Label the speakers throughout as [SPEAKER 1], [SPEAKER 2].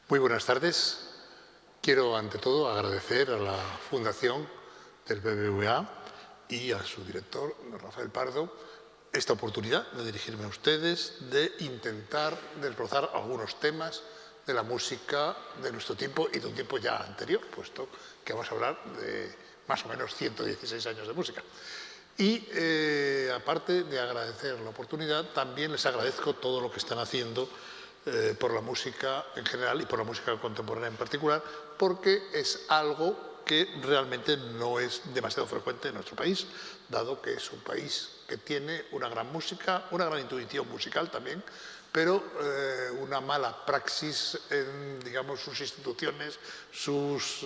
[SPEAKER 1] Muy buenas tardes. Quiero, ante todo, agradecer a la Fundación del BBVA y a su director, don Rafael Pardo, esta oportunidad de dirigirme a ustedes, de intentar desbrozar algunos temas de la música de nuestro tiempo y de un tiempo ya anterior, puesto que vamos a hablar de más o menos 116 años de música. Y aparte de agradecer la oportunidad, también les agradezco todo lo que están haciendo por la música en general y por la música contemporánea en particular, porque es algo que realmente no es demasiado frecuente en nuestro país, dado que es un país que tiene una gran música, una gran intuición musical también, pero una mala praxis en, digamos, sus instituciones, sus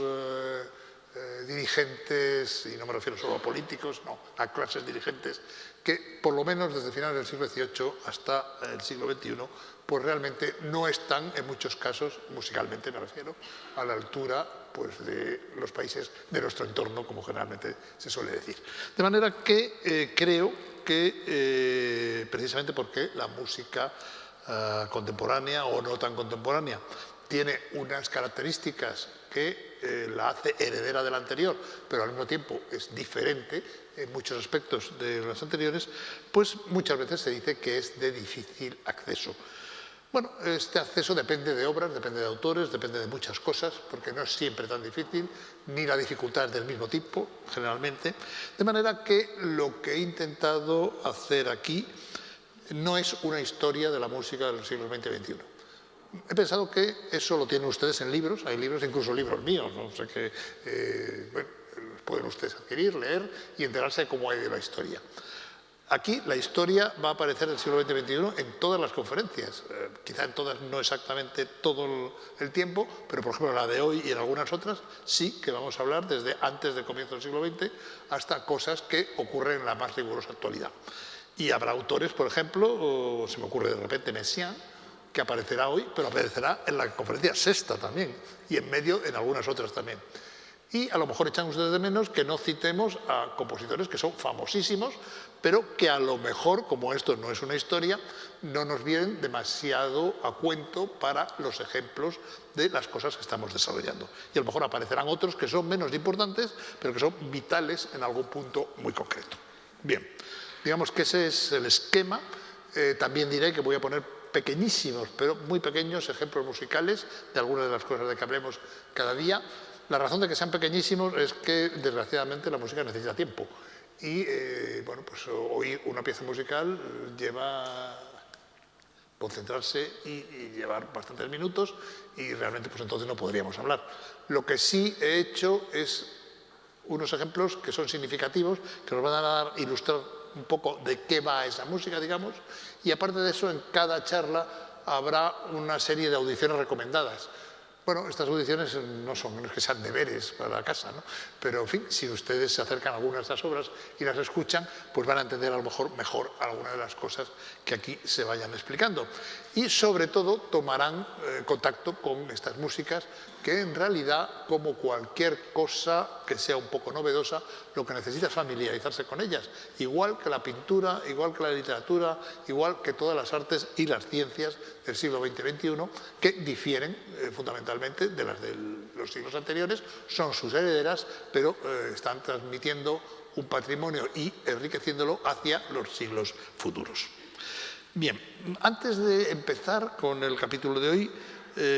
[SPEAKER 1] dirigentes, y no me refiero solo a políticos, no, a clases dirigentes, que por lo menos desde finales del siglo XVIII hasta el siglo XXI, pues realmente no están, en muchos casos, musicalmente me refiero, a la altura pues, de los países de nuestro entorno, como generalmente se suele decir. De manera que creo que precisamente porque la música contemporánea o no tan contemporánea tiene unas características que la hace heredera de la anterior, pero al mismo tiempo es diferente en muchos aspectos de las anteriores, pues muchas veces se dice que es de difícil acceso. Bueno, este acceso depende de obras, depende de autores, depende de muchas cosas, porque no es siempre tan difícil, ni la dificultad es del mismo tipo, generalmente. De manera que lo que he intentado hacer aquí no es una historia de la música de los siglos XX y XXI. He pensado que eso lo tienen ustedes en libros, hay libros, incluso libros míos, ¿no? O sea que, bueno, pueden ustedes adquirir, leer y enterarse de cómo ha ido la historia. Aquí la historia va a aparecer del siglo XX y XXI en todas las conferencias, quizá en todas no exactamente todo el tiempo, pero por ejemplo la de hoy y en algunas otras sí que vamos a hablar desde antes del comienzo del siglo XX hasta cosas que ocurren en la más rigurosa actualidad. Y habrá autores, por ejemplo, se me ocurre de repente Messiaen, que aparecerá hoy, pero aparecerá en la conferencia sexta también, y en medio en algunas otras también. Y a lo mejor echan ustedes de menos que no citemos a compositores que son famosísimos, pero que a lo mejor, como esto no es una historia, no nos vienen demasiado a cuento para los ejemplos de las cosas que estamos desarrollando. Y a lo mejor aparecerán otros que son menos importantes, pero que son vitales en algún punto muy concreto. Bien, digamos que ese es el esquema. También diré que voy a poner pequeñísimos, pero muy pequeños ejemplos musicales de algunas de las cosas de que hablemos cada día. La razón de que sean pequeñísimos es que, desgraciadamente, la música necesita tiempo. Y, bueno, pues oír una pieza musical lleva concentrarse y llevar bastantes minutos y realmente pues entonces no podríamos hablar. Lo que sí he hecho es unos ejemplos que son significativos, que nos van a dar, ilustrar un poco de qué va esa música, digamos, y aparte de eso, en cada charla habrá una serie de audiciones recomendadas. Bueno, estas audiciones no es que sean deberes para la casa, ¿no? Pero, en fin, si ustedes se acercan a algunas de estas obras y las escuchan, pues van a entender a lo mejor algunas de las cosas que aquí se vayan explicando. Y, sobre todo, tomarán contacto con estas músicas que, en realidad, como cualquier cosa que sea un poco novedosa, lo que necesita es familiarizarse con ellas. Igual que la pintura, igual que la literatura, igual que todas las artes y las ciencias del siglo XX y XXI, que difieren fundamentalmente de las de los siglos anteriores, son sus herederas, pero están transmitiendo un patrimonio y enriqueciéndolo hacia los siglos futuros. Bien, antes de empezar con el capítulo de hoy,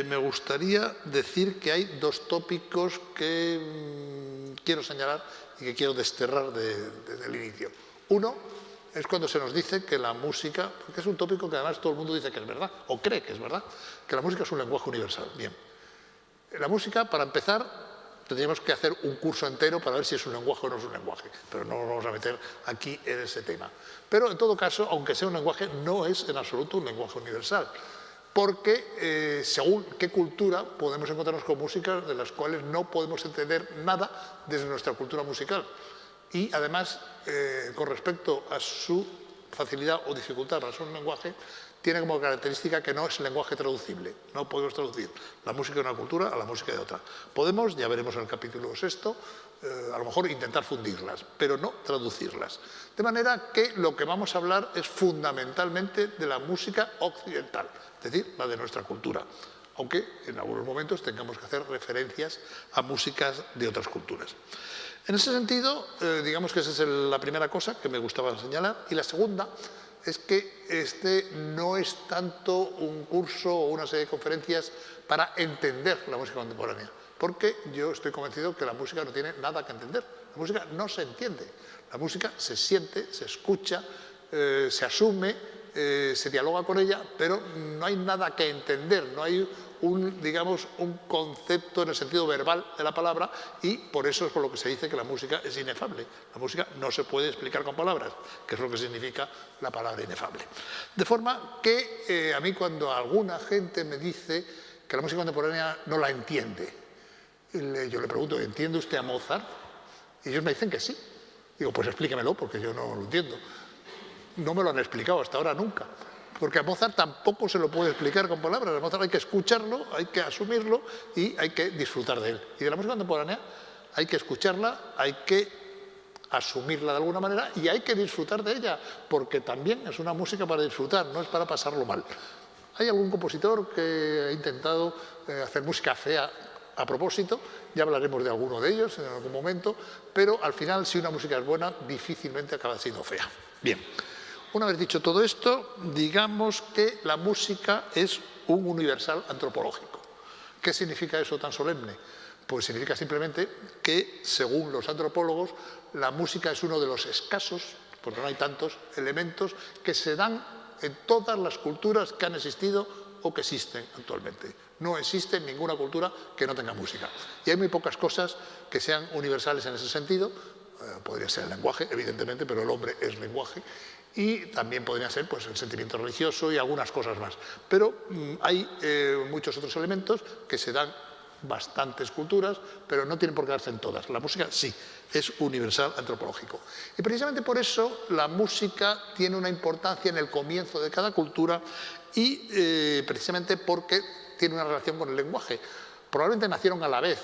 [SPEAKER 1] me gustaría decir que hay dos tópicos que quiero señalar y que quiero desterrar desde el inicio. Uno es cuando se nos dice que la música, porque es un tópico que además todo el mundo dice que es verdad, o cree que es verdad, que la música es un lenguaje universal. Bien, la música, para empezar, tendríamos que hacer un curso entero para ver si es un lenguaje o no es un lenguaje, pero no nos vamos a meter aquí en ese tema. Pero en todo caso, aunque sea un lenguaje, no es en absoluto un lenguaje universal, porque según qué cultura podemos encontrarnos con músicas de las cuales no podemos entender nada desde nuestra cultura musical. Y además, con respecto a su facilidad o dificultad para ser un lenguaje, tiene como característica que no es lenguaje traducible. No podemos traducir la música de una cultura a la música de otra. Podemos, ya veremos en el capítulo sexto, a lo mejor intentar fundirlas, pero no traducirlas. De manera que lo que vamos a hablar es fundamentalmente de la música occidental, es decir, la de nuestra cultura. aunque en algunos momentos tengamos que hacer referencias a músicas de otras culturas. En ese sentido, digamos que esa es la primera cosa que me gustaba señalar, y la segunda es que este no es tanto un curso o una serie de conferencias para entender la música contemporánea, porque yo estoy convencido que la música no tiene nada que entender. La música no se entiende, la música se siente, se escucha, se asume, se dialoga con ella, pero no hay nada que entender, no hay digamos, un concepto en el sentido verbal de la palabra, y por eso es por lo que se dice que la música es inefable. La música no se puede explicar con palabras, que es lo que significa la palabra inefable. De forma que a mí, cuando alguna gente me dice que la música contemporánea no la entiende, yo le pregunto, ¿entiende usted a Mozart? Y ellos me dicen que sí. Digo, pues explíquemelo, porque yo no lo entiendo. No me lo han explicado hasta ahora nunca, porque a Mozart tampoco se lo puede explicar con palabras. A Mozart hay que escucharlo, hay que asumirlo y hay que disfrutar de él. Y de la música contemporánea hay que escucharla, hay que asumirla de alguna manera y hay que disfrutar de ella, porque también es una música para disfrutar, no es para pasarlo mal. Hay algún compositor que ha intentado hacer música fea a propósito, ya hablaremos de alguno de ellos en algún momento, pero al final, si una música es buena, difícilmente acaba siendo fea. Bien. Una vez dicho todo esto, digamos que la música es un universal antropológico. ¿Qué significa eso tan solemne? Pues significa simplemente que, según los antropólogos, la música es uno de los escasos, porque no hay tantos elementos, que se dan en todas las culturas que han existido o que existen actualmente. No existe ninguna cultura que no tenga música. Y hay muy pocas cosas que sean universales en ese sentido. Podría ser el lenguaje, evidentemente, pero el hombre es lenguaje. Y también podría ser pues, el sentimiento religioso y algunas cosas más. Pero hay muchos otros elementos que se dan en bastantes culturas, pero no tienen por qué darse en todas. La música sí, es universal antropológico. Y precisamente por eso la música tiene una importancia en el comienzo de cada cultura y precisamente porque tiene una relación con el lenguaje. Probablemente nacieron a la vez.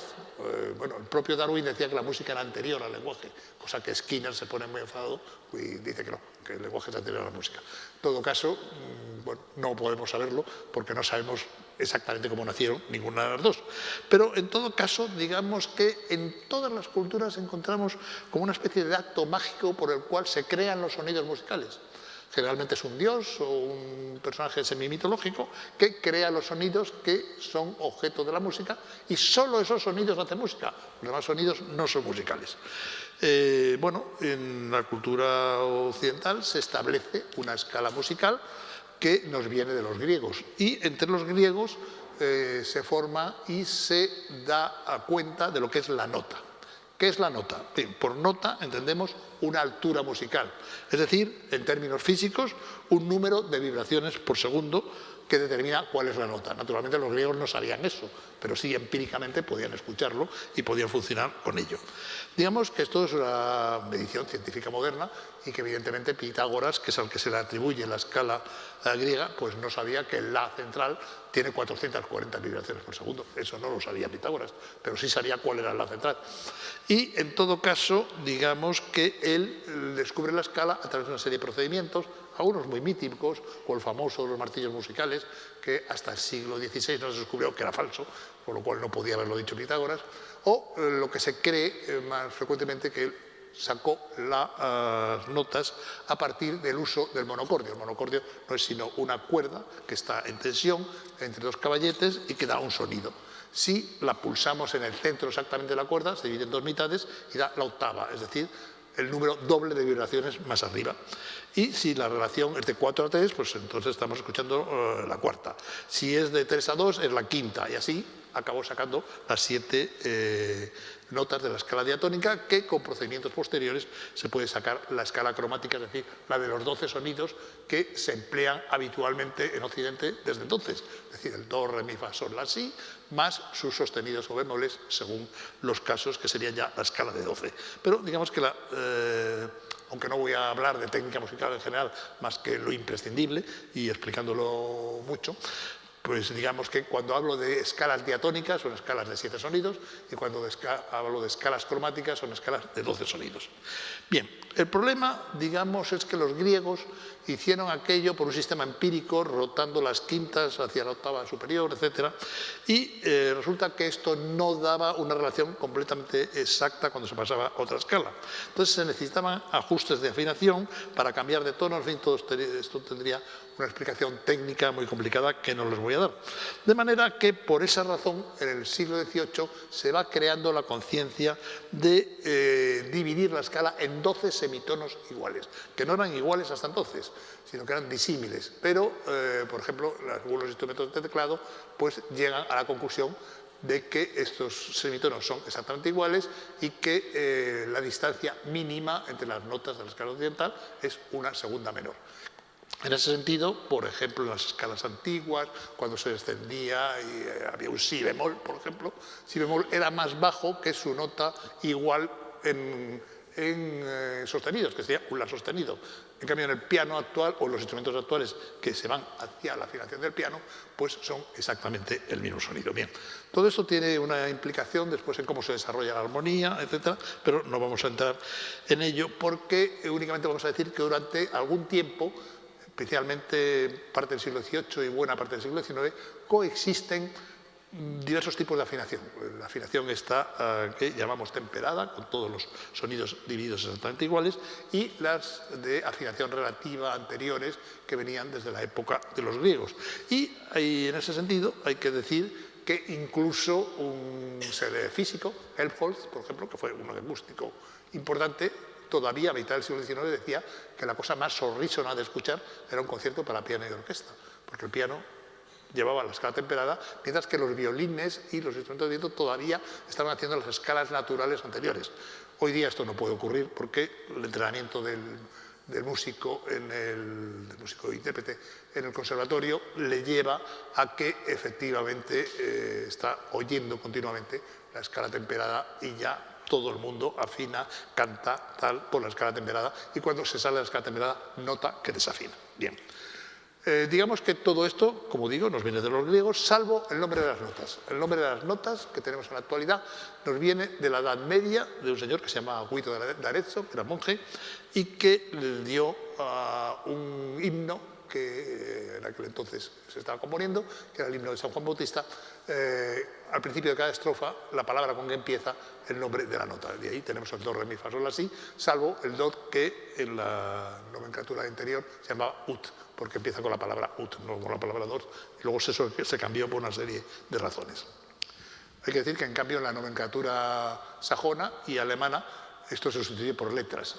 [SPEAKER 1] Bueno, el propio Darwin decía que la música era anterior al lenguaje, cosa que Skinner se pone muy enfadado y dice que no, que el lenguaje es anterior a la música. En todo caso, bueno, no podemos saberlo porque no sabemos exactamente cómo nacieron ninguna de las dos. Pero en todo caso, digamos que en todas las culturas encontramos como una especie de acto mágico por el cual se crean los sonidos musicales. Generalmente es un dios o un personaje semimitológico que crea los sonidos que son objeto de la música y solo esos sonidos hacen música. Los demás sonidos no son musicales. Bueno, en la cultura occidental se establece una escala musical que nos viene de los griegos y entre los griegos se forma y se da cuenta de lo que es la nota. ¿Qué es la nota? Bien, por nota entendemos una altura musical, es decir, en términos físicos, un número de vibraciones por segundo que determina cuál es la nota. Naturalmente los griegos no sabían eso, pero sí empíricamente podían escucharlo y podían funcionar con ello. Digamos que esto es una medición científica moderna y que evidentemente Pitágoras, que es al que se le atribuye la escala griega, pues no sabía que el La central tiene 440 vibraciones por segundo. Eso no lo sabía Pitágoras, pero sí sabía cuál era el La central. Y en todo caso, digamos que él descubre la escala a través de una serie de procedimientos, algunos muy míticos, como el famoso de los martillos musicales, que hasta el siglo XVI no se descubrió que era falso, por lo cual no podía haberlo dicho Pitágoras, o lo que se cree más frecuentemente que él sacó las notas a partir del uso del monocordio. El monocordio no es sino una cuerda que está en tensión entre dos caballetes y que da un sonido. Si la pulsamos en el centro exactamente de la cuerda, se divide en dos mitades y da la octava, es decir, el número doble de vibraciones más arriba. Y si la relación es de 4 a 3, pues entonces estamos escuchando la cuarta. Si es de 3 a 2, es la quinta. Y así acabó sacando las 7 notas de la escala diatónica, que con procedimientos posteriores se puede sacar la escala cromática, es decir, la de los 12 sonidos que se emplean habitualmente en Occidente desde entonces. Es decir, el do, re, mi, fa, sol, la, si, más sus sostenidos o bemoles, según los casos, que serían ya la escala de 12. Pero digamos que aunque no voy a hablar de técnica musical en general, más que lo imprescindible y explicándolo mucho, Pues digamos que cuando hablo de escalas diatónicas son escalas de 7 sonidos y cuando hablo de escalas cromáticas son escalas de 12 sonidos. Bien, el problema, digamos, es que los griegos hicieron aquello por un sistema empírico, rotando las quintas hacia la octava superior, etc. Y resulta que esto no daba una relación completamente exacta cuando se pasaba a otra escala. Entonces se necesitaban ajustes de afinación para cambiar de tono. En fin, todo esto tendría una explicación técnica muy complicada que no les voy a dar. De manera que, por esa razón, en el siglo XVIII se va creando la conciencia de dividir la escala en 12 semitonos iguales, que no eran iguales hasta entonces, sino que eran disímiles. Pero, por ejemplo, algunos instrumentos de teclado pues, llegan a la conclusión de que estos semitonos son exactamente iguales y que la distancia mínima entre las notas de la escala occidental es una segunda menor. En ese sentido, por ejemplo, en las escalas antiguas, cuando se descendía y había un si bemol, por ejemplo, si bemol era más bajo que su nota igual en sostenidos, que sería un la sostenido. En cambio, en el piano actual o los instrumentos actuales que se van hacia la afinación del piano, pues son exactamente el mismo sonido. Bien, todo esto tiene una implicación después en cómo se desarrolla la armonía, etcétera, pero no vamos a entrar en ello porque únicamente vamos a decir que durante algún tiempo, especialmente parte del siglo XVIII y buena parte del siglo XIX, coexisten diversos tipos de afinación. La afinación está que llamamos temperada, con todos los sonidos divididos exactamente iguales, y las de afinación relativa anteriores que venían desde la época de los griegos. Y en ese sentido hay que decir que incluso un ser físico, Helmholtz, por ejemplo, que fue un acústico importante, todavía a mitad del siglo XIX decía que la cosa más horrísona de escuchar era un concierto para piano y orquesta, porque el piano llevaba la escala temperada, mientras que los violines y los instrumentos de viento todavía estaban haciendo las escalas naturales anteriores. Hoy día esto no puede ocurrir porque el entrenamiento del músico intérprete en el conservatorio le lleva a que efectivamente está oyendo continuamente la escala temperada y ya todo el mundo afina, canta tal por la escala temperada y cuando se sale de la escala temperada nota que desafina. Bien. Digamos que todo esto, como digo, nos viene de los griegos, salvo el nombre de las notas. El nombre de las notas que tenemos en la actualidad nos viene de la Edad Media, de un señor que se llama Guido de Arezzo, que era monje, y que le dio un himno que en aquel entonces se estaba componiendo, que era el himno de San Juan Bautista. Al principio de cada estrofa, la palabra con que empieza el nombre de la nota. De ahí tenemos el do, re, mi, fa, sol, la, si, salvo el do que en la nomenclatura anterior se llamaba ut, porque empieza con la palabra ut, no con la palabra dos, y luego se cambió por una serie de razones. Hay que decir que en cambio en la nomenclatura sajona y alemana esto se sustituye por letras.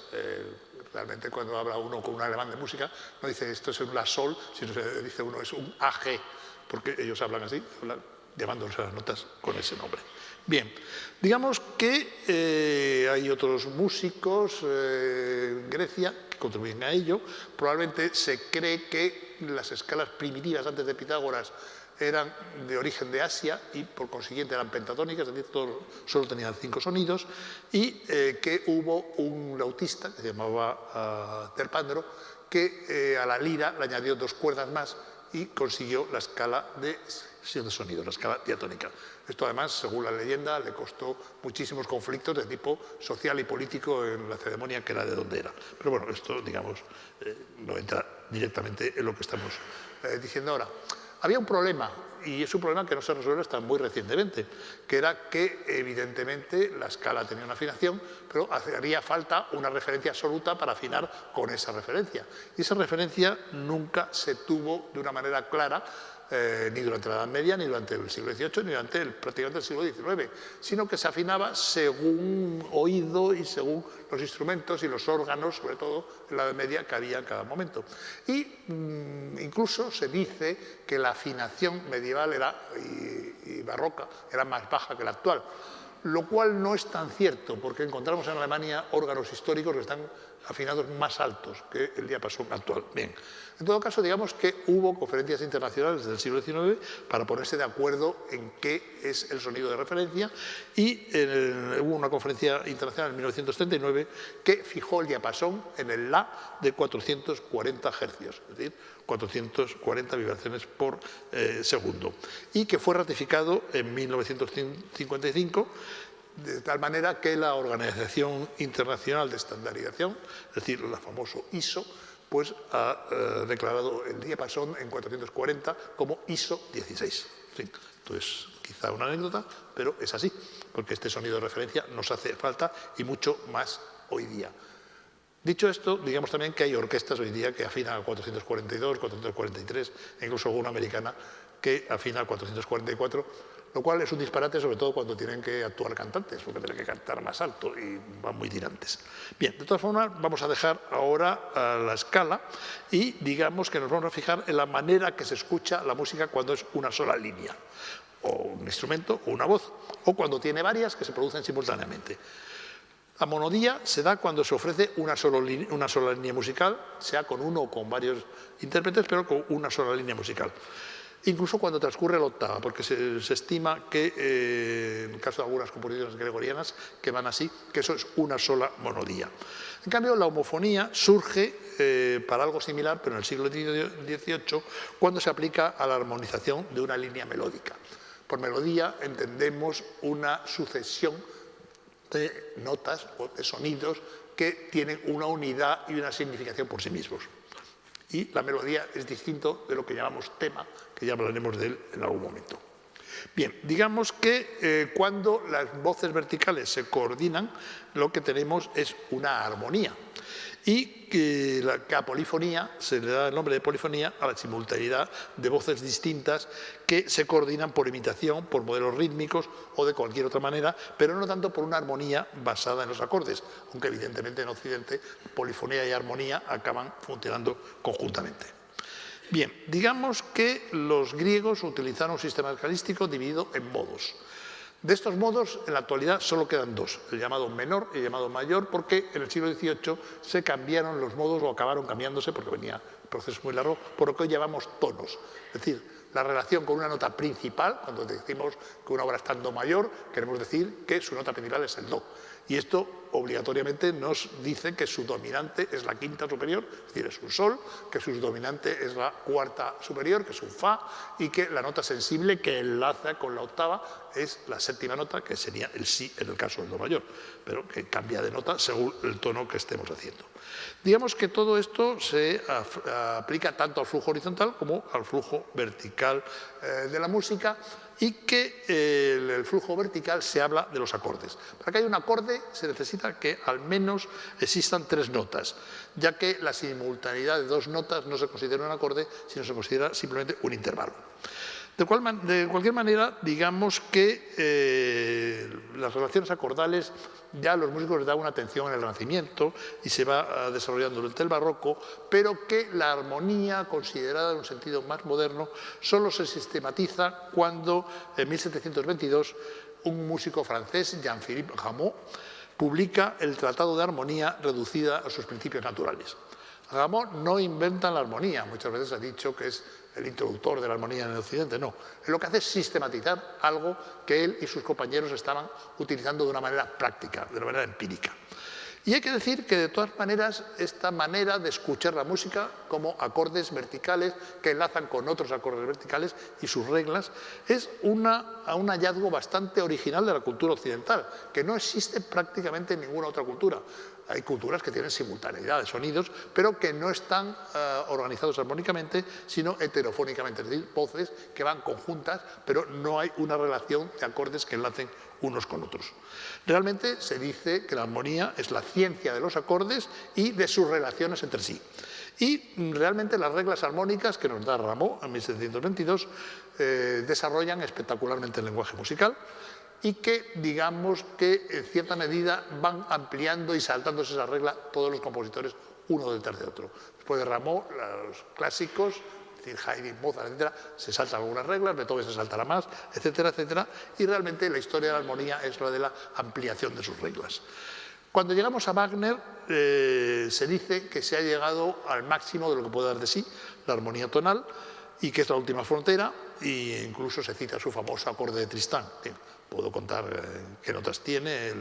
[SPEAKER 1] Realmente cuando habla uno con un alemán de música no dice esto es un la sol, sino se dice uno es un AG, porque ellos hablan así, llamándose a las notas con ese nombre. Bien, digamos que hay otros músicos en Grecia que contribuyen a ello. Probablemente se cree que las escalas primitivas antes de Pitágoras eran de origen de Asia y por consiguiente eran pentatónicas, es decir, solo tenían 5 sonidos, y que hubo un lautista que se llamaba Terpandro que a la lira le añadió 2 cuerdas más y consiguió la escala de 7 sonidos, la escala diatónica. Esto además, según la leyenda, le costó muchísimos conflictos de tipo social y político en la ceremonia que era de donde era. Pero bueno, esto, digamos, no entra directamente en lo que estamos diciendo ahora. Había un problema, y es un problema que no se resuelve hasta muy recientemente, que era que evidentemente la escala tenía una afinación, pero haría falta una referencia absoluta para afinar con esa referencia. Y esa referencia nunca se tuvo de una manera clara, ni durante la Edad Media, ni durante el siglo XVIII, ni durante prácticamente el siglo XIX, sino que se afinaba según oído y según los instrumentos y los órganos, sobre todo en la Edad Media, que había en cada momento. Y incluso se dice que la afinación medieval y barroca era más baja que la actual. lo cual no es tan cierto, porque encontramos en Alemania órganos históricos que están afinados más altos que el diapasón actual. Bien, en todo caso, digamos que hubo conferencias internacionales del siglo XIX para ponerse de acuerdo en qué es el sonido de referencia y hubo una conferencia internacional en 1939 que fijó el diapasón en el La de 440 hercios, es decir, 440 vibraciones por segundo, y que fue ratificado en 1955 de tal manera que la Organización Internacional de Estandarización, es decir, la famosa ISO, pues ha declarado el diapasón en 440 como ISO 16. ¿Sí? Entonces, quizá una anécdota, pero es así, porque este sonido de referencia nos hace falta y mucho más hoy día. Dicho esto, digamos también que hay orquestas hoy día que afinan a 442, 443, e incluso alguna americana que afina a 444, lo cual es un disparate, sobre todo cuando tienen que actuar cantantes, porque tienen que cantar más alto y van muy tirantes. Bien, de todas formas, vamos a dejar ahora la escala y digamos que nos vamos a fijar en la manera que se escucha la música cuando es una sola línea, o un instrumento, o una voz, o cuando tiene varias que se producen simultáneamente. La monodía se da cuando se ofrece una sola línea musical, sea con uno o con varios intérpretes, pero con una sola línea musical. Incluso cuando transcurre la octava, porque se estima que, en el caso de algunas composiciones gregorianas, que van así, que eso es una sola monodía. En cambio, la homofonía surge para algo similar, pero en el siglo XVIII, cuando se aplica a la armonización de una línea melódica. Por melodía entendemos una sucesión de notas o de sonidos que tienen una unidad y una significación por sí mismos. Y la melodía es distinto de lo que llamamos tema, que ya hablaremos de él en algún momento. Bien, digamos que cuando las voces verticales se coordinan, lo que tenemos es una armonía. Y que la polifonía, se le da el nombre de polifonía a la simultaneidad de voces distintas que se coordinan por imitación, por modelos rítmicos o de cualquier otra manera, pero no tanto por una armonía basada en los acordes, aunque evidentemente en Occidente polifonía y armonía acaban funcionando conjuntamente. Bien, digamos que los griegos utilizaron un sistema escalístico dividido en modos. De estos modos, en la actualidad solo quedan dos, el llamado menor y el llamado mayor, porque en el siglo XVIII se cambiaron los modos o acabaron cambiándose, porque venía un proceso muy largo, por lo que hoy llamamos tonos. Es decir, la relación con una nota principal, cuando decimos que una obra está en do mayor, queremos decir que su nota principal es el do. Y esto obligatoriamente nos dice que su dominante es la quinta superior, es decir, es un sol, que su dominante es la cuarta superior, que es un fa, y que la nota sensible que enlaza con la octava es la séptima nota, que sería el si en el caso del do mayor, pero que cambia de nota según el tono que estemos haciendo. Digamos que todo esto se aplica tanto al flujo horizontal como al flujo vertical de la música, y que el flujo vertical se habla de los acordes. Para que haya un acorde se necesita que al menos existan tres notas, ya que la simultaneidad de dos notas no se considera un acorde, sino se considera simplemente un intervalo. De cualquier manera, digamos que las relaciones acordales ya los músicos les dan una atención en el Renacimiento y se va desarrollando durante el Barroco, pero que la armonía, considerada en un sentido más moderno, solo se sistematiza cuando en 1722 un músico francés, Jean-Philippe Rameau, publica el Tratado de Armonía reducida a sus principios naturales. Rameau no inventa la armonía, muchas veces ha dicho que es el introductor de la armonía en el Occidente, no. Él lo que hace es sistematizar algo que él y sus compañeros estaban utilizando de una manera práctica, de una manera empírica. Y hay que decir que, de todas maneras, esta manera de escuchar la música como acordes verticales que enlazan con otros acordes verticales y sus reglas es un hallazgo bastante original de la cultura occidental, que no existe prácticamente en ninguna otra cultura. Hay culturas que tienen simultaneidad de sonidos, pero que no están organizados armónicamente, sino heterofónicamente, es decir, voces que van conjuntas, pero no hay una relación de acordes que enlacen unos con otros. Realmente se dice que la armonía es la ciencia de los acordes y de sus relaciones entre sí. Y realmente las reglas armónicas que nos da Rameau en 1722 desarrollan espectacularmente el lenguaje musical, y que, digamos que en cierta medida van ampliando y saltándose esa regla todos los compositores uno detrás de otro. Después de Rameau, los clásicos, decir, Haydn, Mozart, etcétera, se saltan algunas reglas, Beethoven se saltará más, etcétera, etcétera, y realmente la historia de la armonía es la de la ampliación de sus reglas. Cuando llegamos a Wagner, se dice que se ha llegado al máximo de lo que puede dar de sí la armonía tonal y que es la última frontera, e incluso se cita su famoso acorde de Tristán. Puedo contar qué notas tiene.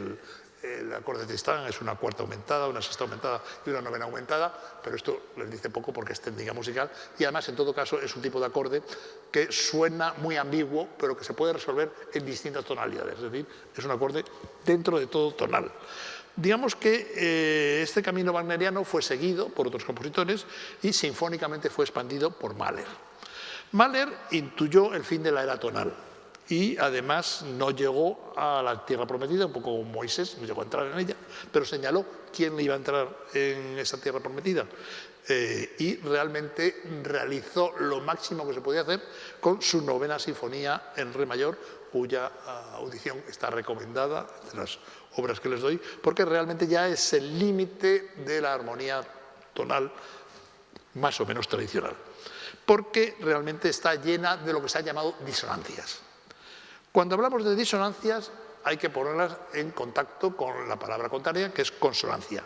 [SPEAKER 1] El acorde de Tristán es una cuarta aumentada, una sexta aumentada y una novena aumentada, pero esto les dice poco porque es técnica musical y además, en todo caso, es un tipo de acorde que suena muy ambiguo, pero que se puede resolver en distintas tonalidades. Es decir, es un acorde dentro de todo tonal. Digamos que este camino wagneriano fue seguido por otros compositores y sinfónicamente fue expandido por Mahler. Mahler intuyó el fin de la era tonal y además no llegó a la tierra prometida, un poco como Moisés, no llegó a entrar en ella, pero señaló quién iba a entrar en esa tierra prometida y realmente realizó lo máximo que se podía hacer con su novena sinfonía en re mayor, cuya audición está recomendada, de las obras que les doy, porque realmente ya es el límite de la armonía tonal más o menos tradicional, porque realmente está llena de lo que se ha llamado disonancias. Cuando hablamos de disonancias hay que ponerlas en contacto con la palabra contraria, que es consonancia.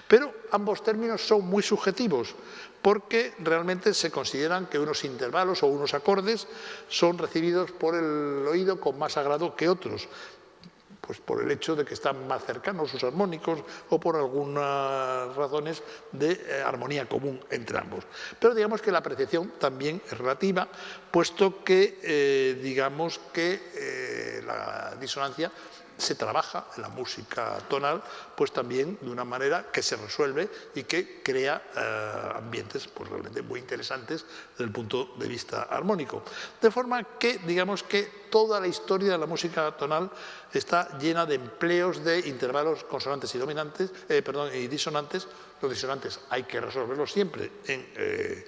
[SPEAKER 1] Pero ambos términos son muy subjetivos, porque realmente se consideran que unos intervalos o unos acordes son recibidos por el oído con más agrado que otros, pues por el hecho de que están más cercanos sus armónicos o por algunas razones de armonía común entre ambos. Pero digamos que la apreciación también es relativa, puesto que digamos que la disonancia se trabaja en la música tonal, pues también de una manera que se resuelve y que crea ambientes pues realmente muy interesantes desde el punto de vista armónico. De forma que, digamos que toda la historia de la música tonal está llena de empleos de intervalos consonantes y dominantes, y disonantes. Los disonantes hay que resolverlos siempre en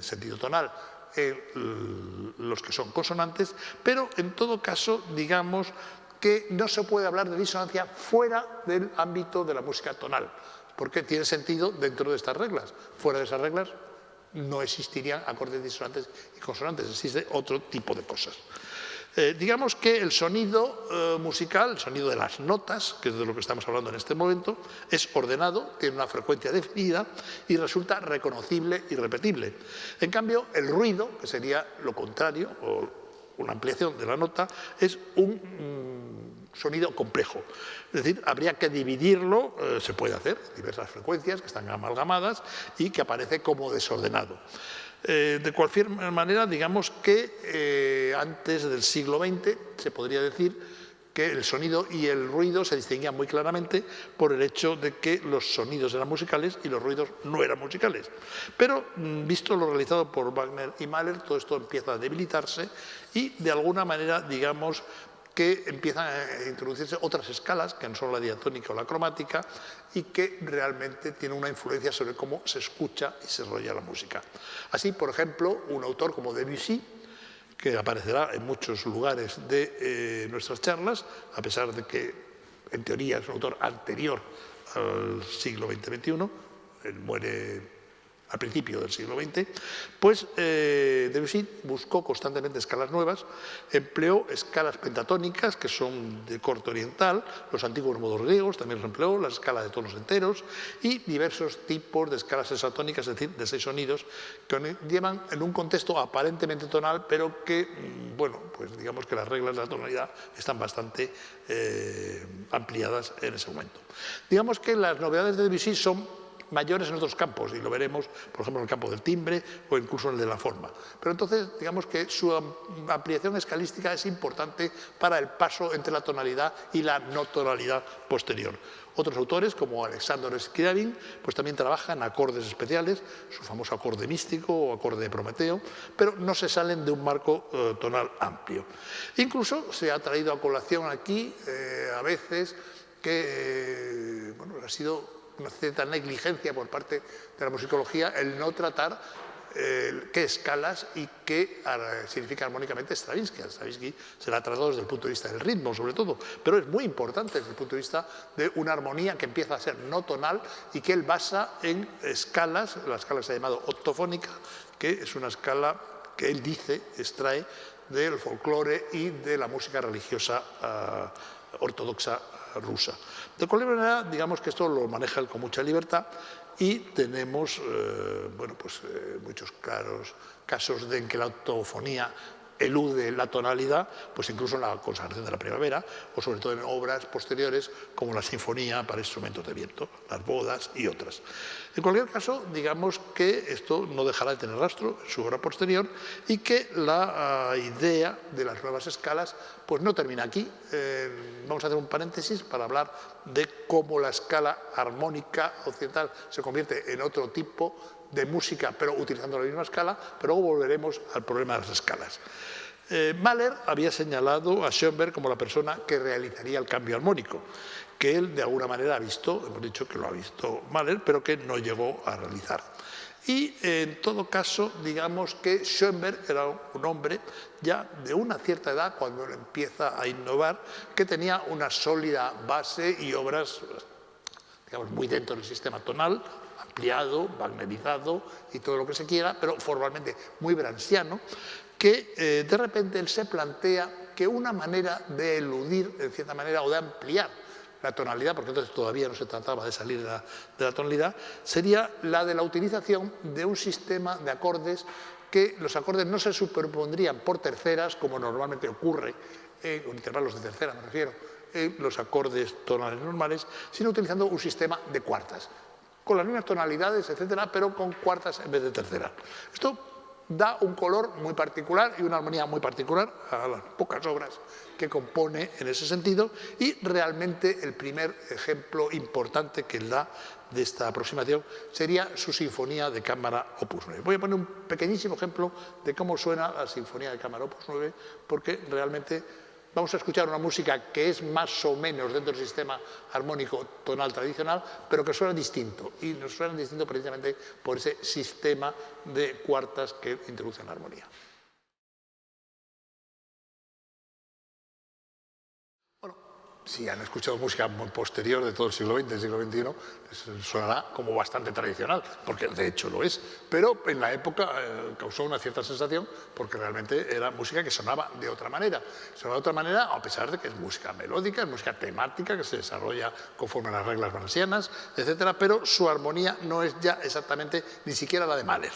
[SPEAKER 1] sentido tonal, en los que son consonantes, pero en todo caso, digamos que no se puede hablar de disonancia fuera del ámbito de la música tonal, porque tiene sentido dentro de estas reglas. Fuera de esas reglas no existirían acordes disonantes y consonantes, existe otro tipo de cosas. Digamos que el sonido musical, el sonido de las notas, que es de lo que estamos hablando en este momento, es ordenado, tiene una frecuencia definida y resulta reconocible y repetible. En cambio, el ruido, que sería lo contrario, o una ampliación de la nota, es un sonido complejo. Es decir, habría que dividirlo, se puede hacer, diversas frecuencias que están amalgamadas y que aparece como desordenado. De cualquier manera, digamos que antes del siglo XX se podría decir que el sonido y el ruido se distinguían muy claramente por el hecho de que los sonidos eran musicales y los ruidos no eran musicales. Pero, visto lo realizado por Wagner y Mahler, todo esto empieza a debilitarse y, de alguna manera, digamos que empiezan a introducirse otras escalas, que no son la diatónica o la cromática, y que realmente tienen una influencia sobre cómo se escucha y se desarrolla la música. Así, por ejemplo, un autor como Debussy, que aparecerá en muchos lugares de nuestras charlas, a pesar de que en teoría es un autor anterior al siglo XX-XXI, él muere al principio del siglo XX, pues Debussy buscó constantemente escalas nuevas, empleó escalas pentatónicas, que son de corte oriental, los antiguos modos griegos también los empleó, la escala de tonos enteros y diversos tipos de escalas hexatónicas, es decir, de 6 sonidos, que llevan en un contexto aparentemente tonal, pero que, bueno, pues digamos que las reglas de la tonalidad están bastante ampliadas en ese momento. Digamos que las novedades de Debussy son mayores en otros campos, y lo veremos, por ejemplo, en el campo del timbre o incluso en el de la forma. Pero entonces, digamos que su ampliación escalística es importante para el paso entre la tonalidad y la no tonalidad posterior. Otros autores, como Alexander Scriabin, pues también trabajan acordes especiales, su famoso acorde místico o acorde de Prometeo, pero no se salen de un marco tonal amplio. Incluso se ha traído a colación aquí, a veces, que bueno, ha sido una cierta negligencia por parte de la musicología el no tratar qué escalas y qué significa armónicamente Stravinsky. A Stravinsky se la ha tratado desde el punto de vista del ritmo, sobre todo, pero es muy importante desde el punto de vista de una armonía que empieza a ser no tonal y que él basa en escalas, la escala que se ha llamado octofónica, que es una escala que él dice extrae del folclore y de la música religiosa ortodoxa rusa. De cualquier manera, digamos que esto lo maneja él con mucha libertad y tenemos muchos claros casos en que la autofonía elude la tonalidad, pues incluso en la consagración de la primavera, o sobre todo en obras posteriores como la Sinfonía para instrumentos de viento, las bodas y otras. En cualquier caso, digamos que esto no dejará de tener rastro en su obra posterior y que la idea de las nuevas escalas pues no termina aquí. Vamos a hacer un paréntesis para hablar de cómo la escala armónica occidental se convierte en otro tipo de música, pero utilizando la misma escala, pero luego volveremos al problema de las escalas. Mahler había señalado a Schoenberg como la persona que realizaría el cambio armónico, que él de alguna manera ha visto, hemos dicho que lo ha visto Mahler, pero que no llegó a realizar. Y en todo caso, digamos que Schoenberg era un hombre ya de una cierta edad, cuando él empieza a innovar, que tenía una sólida base y obras, digamos, muy dentro del sistema tonal, ampliado, wagnerizado y todo lo que se quiera, pero formalmente muy brahmsiano, que de repente él se plantea que una manera de eludir, en cierta manera, o de ampliar la tonalidad, porque entonces todavía no se trataba de salir de la tonalidad, sería la de la utilización de un sistema de acordes que los acordes no se superpondrían por terceras, como normalmente ocurre en intervalos de tercera, me refiero, en los acordes tonales normales, sino utilizando un sistema de cuartas, con las mismas tonalidades, etcétera, pero con cuartas en vez de terceras. Esto da un color muy particular y una armonía muy particular a las pocas obras que compone en ese sentido, y realmente el primer ejemplo importante que él da de esta aproximación sería su Sinfonía de Cámara Opus 9. Voy a poner un pequeñísimo ejemplo de cómo suena la Sinfonía de Cámara Opus 9, porque realmente vamos a escuchar una música que es más o menos dentro del sistema armónico tonal tradicional, pero que suena distinto, y nos suena distinto precisamente por ese sistema de cuartas que introduce en la armonía. Si han escuchado música muy posterior de todo el siglo XX, del siglo XXI, les sonará como bastante tradicional, porque de hecho lo es, pero en la época causó una cierta sensación porque realmente era música que sonaba de otra manera. Sonaba de otra manera a pesar de que es música melódica, es música temática que se desarrolla conforme a las reglas brahmsianas, etcétera, pero su armonía no es ya exactamente ni siquiera la de Mahler.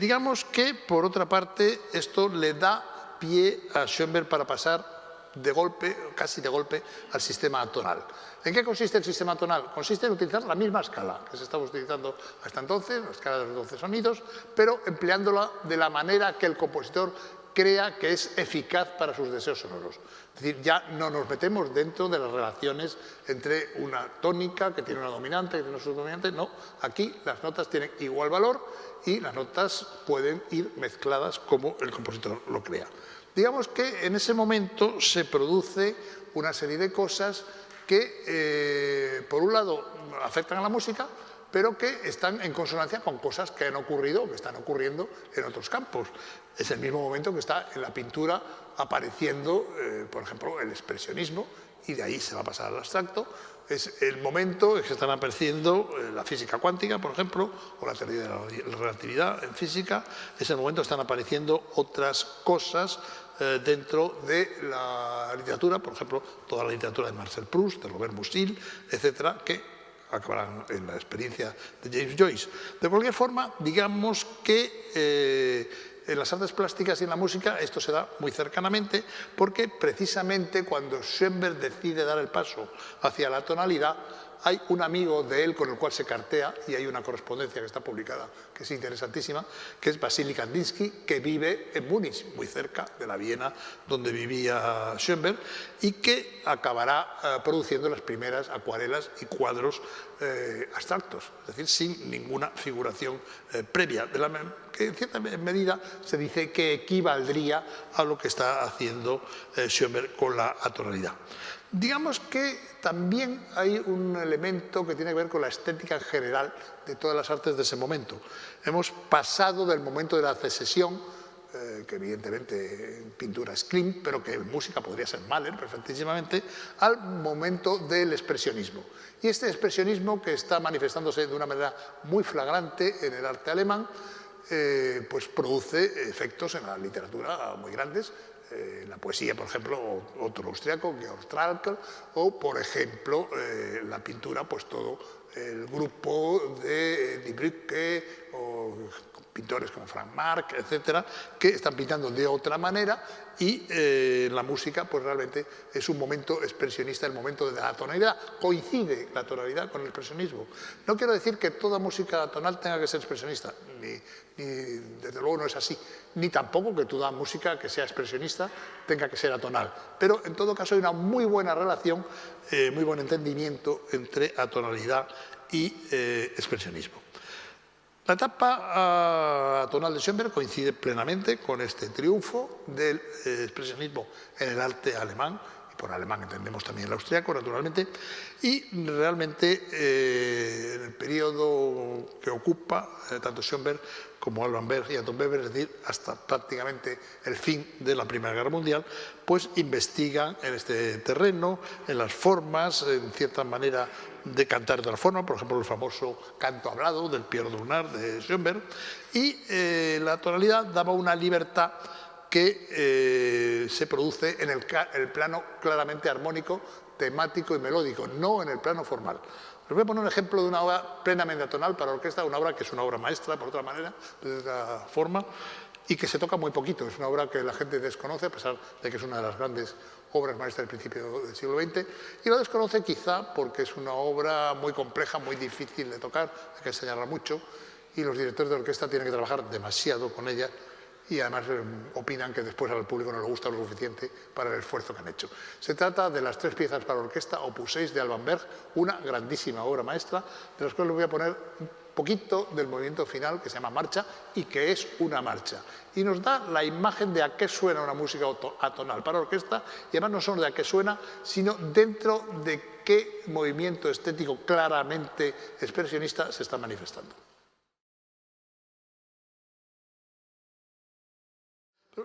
[SPEAKER 1] Digamos que, por otra parte, esto le da pie a Schoenberg para pasar de golpe, casi de golpe, al sistema tonal. ¿En qué consiste el sistema tonal? Consiste en utilizar la misma escala que se estaba utilizando hasta entonces, la escala de los 12 sonidos, pero empleándola de la manera que el compositor crea que es eficaz para sus deseos sonoros. Es decir, ya no nos metemos dentro de las relaciones entre una tónica que tiene una dominante, que tiene una subdominante, no. Aquí las notas tienen igual valor y las notas pueden ir mezcladas como el compositor lo crea. Digamos que en ese momento se produce una serie de cosas que, por un lado, afectan a la música, pero que están en consonancia con cosas que han ocurrido o que están ocurriendo en otros campos. Es el mismo momento que está en la pintura apareciendo, por ejemplo, el expresionismo, y de ahí se va a pasar al abstracto. Es el momento en que están apareciendo la física cuántica, por ejemplo, o la teoría de la relatividad en física. Es el momento que están apareciendo otras cosas dentro de la literatura, por ejemplo, toda la literatura de Marcel Proust, de Robert Musil, etcétera, que acabarán en la experiencia de James Joyce. De cualquier forma, digamos que en las artes plásticas y en la música esto se da muy cercanamente, porque precisamente cuando Schoenberg decide dar el paso hacia la tonalidad, hay un amigo de él con el cual se cartea, y hay una correspondencia que está publicada que es interesantísima, que es Vasily Kandinsky, que vive en Múnich, muy cerca de la Viena donde vivía Schoenberg, y que acabará produciendo las primeras acuarelas y cuadros abstractos, es decir, sin ninguna figuración previa, que en cierta medida se dice que equivaldría a lo que está haciendo Schoenberg con la atonalidad. Digamos que también hay un elemento que tiene que ver con la estética en general de todas las artes de ese momento. Hemos pasado del momento de la secesión, que evidentemente en pintura es Klimt, pero que en música podría ser Mahler perfectísimamente, al momento del expresionismo. Y este expresionismo, que está manifestándose de una manera muy flagrante en el arte alemán, pues produce efectos en la literatura muy grandes. La poesía, por ejemplo, otro austriaco, Georg Trakl, o, por ejemplo, la pintura, pues todo el grupo de Die Brücke, o pintores como Frank Marc, etcétera, que están pintando de otra manera, y la música, pues realmente es un momento expresionista, el momento de la tonalidad. Coincide la tonalidad con el expresionismo. No quiero decir que toda música tonal tenga que ser expresionista, ni desde luego no es así, ni tampoco que toda música que sea expresionista tenga que ser atonal. Pero en todo caso hay una muy buena relación, muy buen entendimiento entre atonalidad y expresionismo. La etapa atonal de Schoenberg coincide plenamente con este triunfo del expresionismo en el arte alemán, y por alemán entendemos también el austriaco, naturalmente, y realmente en el periodo que ocupa tanto Schoenberg como Alban Berg y Anton Weber, es decir, hasta prácticamente el fin de la Primera Guerra Mundial, pues investigan en este terreno, en las formas, en cierta manera de cantar de otra forma, por ejemplo, el famoso canto hablado del Pierre Donat de Schoenberg, y la tonalidad daba una libertad que se produce en el plano claramente armónico, temático y melódico, no en el plano formal. Les voy a poner un ejemplo de una obra plenamente atonal para orquesta, una obra que es una obra maestra, por otra manera, de otra forma, y que se toca muy poquito. Es una obra que la gente desconoce, a pesar de que es una de las grandes obras maestras del principio del siglo XX, y la desconoce quizá porque es una obra muy compleja, muy difícil de tocar, hay que enseñarla mucho, y los directores de orquesta tienen que trabajar demasiado con ella, y además opinan que después al público no le gusta lo suficiente para el esfuerzo que han hecho. Se trata de las 3 piezas para orquesta, opus 6 de Alban Berg, una grandísima obra maestra, de las cuales les voy a poner un poquito del movimiento final que se llama marcha y que es una marcha. Y nos da la imagen de a qué suena una música atonal para orquesta, y además no solo de a qué suena, sino dentro de qué movimiento estético claramente expresionista se está manifestando.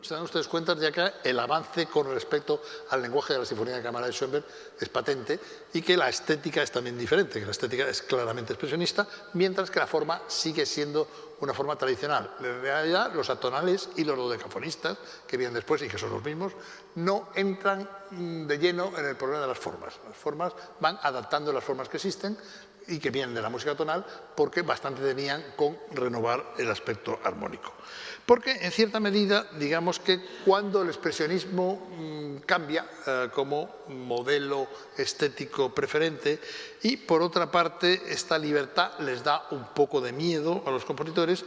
[SPEAKER 1] Se dan ustedes cuenta de que el avance con respecto al lenguaje de la Sinfonía de Cámara de Schoenberg es patente, y que la estética es también diferente, que la estética es claramente expresionista, mientras que la forma sigue siendo una forma tradicional. En realidad, los atonales y los dodecafonistas, que vienen después y que son los mismos, no entran de lleno en el problema de las formas. Las formas van adaptando las formas que existen y que vienen de la música tonal, porque bastante tenían con renovar el aspecto armónico. Porque, en cierta medida, digamos que cuando el expresionismo cambia como modelo estético preferente, y por otra parte esta libertad les da un poco de miedo a los compositores,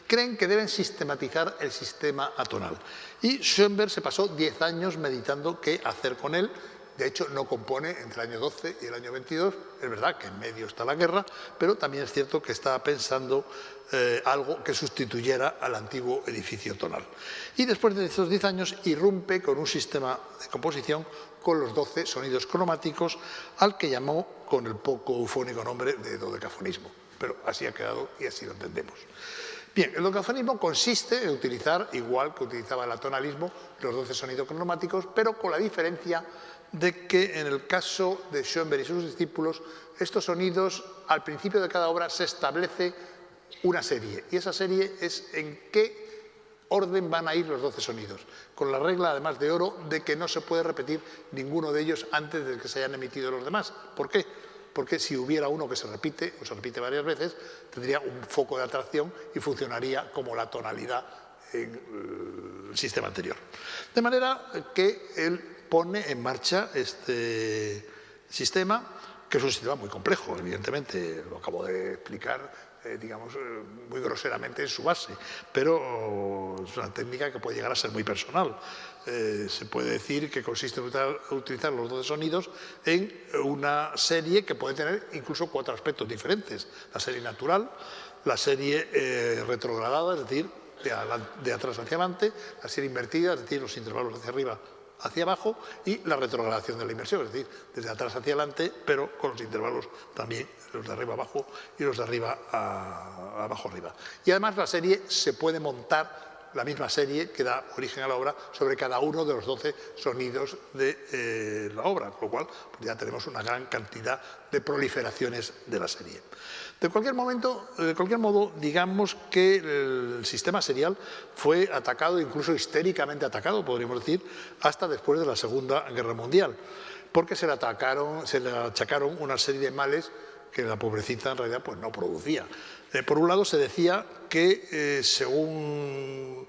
[SPEAKER 1] creen que deben sistematizar el sistema atonal. Y Schoenberg se pasó 10 años meditando qué hacer con él. De hecho, no compone entre el año 12 y el año 22. Es verdad que en medio está la guerra, pero también es cierto que estaba pensando algo que sustituyera al antiguo edificio tonal. Y después de esos 10 años irrumpe con un sistema de composición con los 12 sonidos cromáticos, al que llamó con el poco eufónico nombre de dodecafonismo. Pero así ha quedado y así lo entendemos. Bien, el dodecafonismo consiste en utilizar, igual que utilizaba el atonalismo, los 12 sonidos cromáticos, pero con la diferencia de que en el caso de Schoenberg y sus discípulos, estos sonidos, al principio de cada obra, se establece una serie, y esa serie es en qué orden van a ir los 12 sonidos, con la regla, además de oro, de que no se puede repetir ninguno de ellos antes de que se hayan emitido los demás. ¿Por qué? Porque si hubiera uno que se repite, o se repite varias veces, tendría un foco de atracción y funcionaría como la tonalidad en el sistema anterior. De manera que él pone en marcha este sistema, que es un sistema muy complejo, evidentemente, lo acabo de explicar, digamos, muy groseramente en su base, pero es una técnica que puede llegar a ser muy personal. Se puede decir que consiste en utilizar los 12 sonidos en una serie que puede tener incluso 4 aspectos diferentes. La serie natural, la serie retrogradada, es decir, de atrás hacia adelante, la serie invertida, es decir, los intervalos hacia arriba hacia abajo, y la retrogradación de la inversión, es decir, desde atrás hacia adelante, pero con los intervalos también, los de arriba abajo y los de arriba abajo arriba. Y además la serie se puede montar la misma serie que da origen a la obra sobre cada uno de los 12 sonidos de la obra, con lo cual pues ya tenemos una gran cantidad de proliferaciones de la serie. De cualquier modo, digamos que el sistema serial fue atacado, incluso histéricamente atacado, podríamos decir, hasta después de la Segunda Guerra Mundial, porque se le achacaron una serie de males que la pobrecita en realidad pues, no producía. Por un lado se decía que según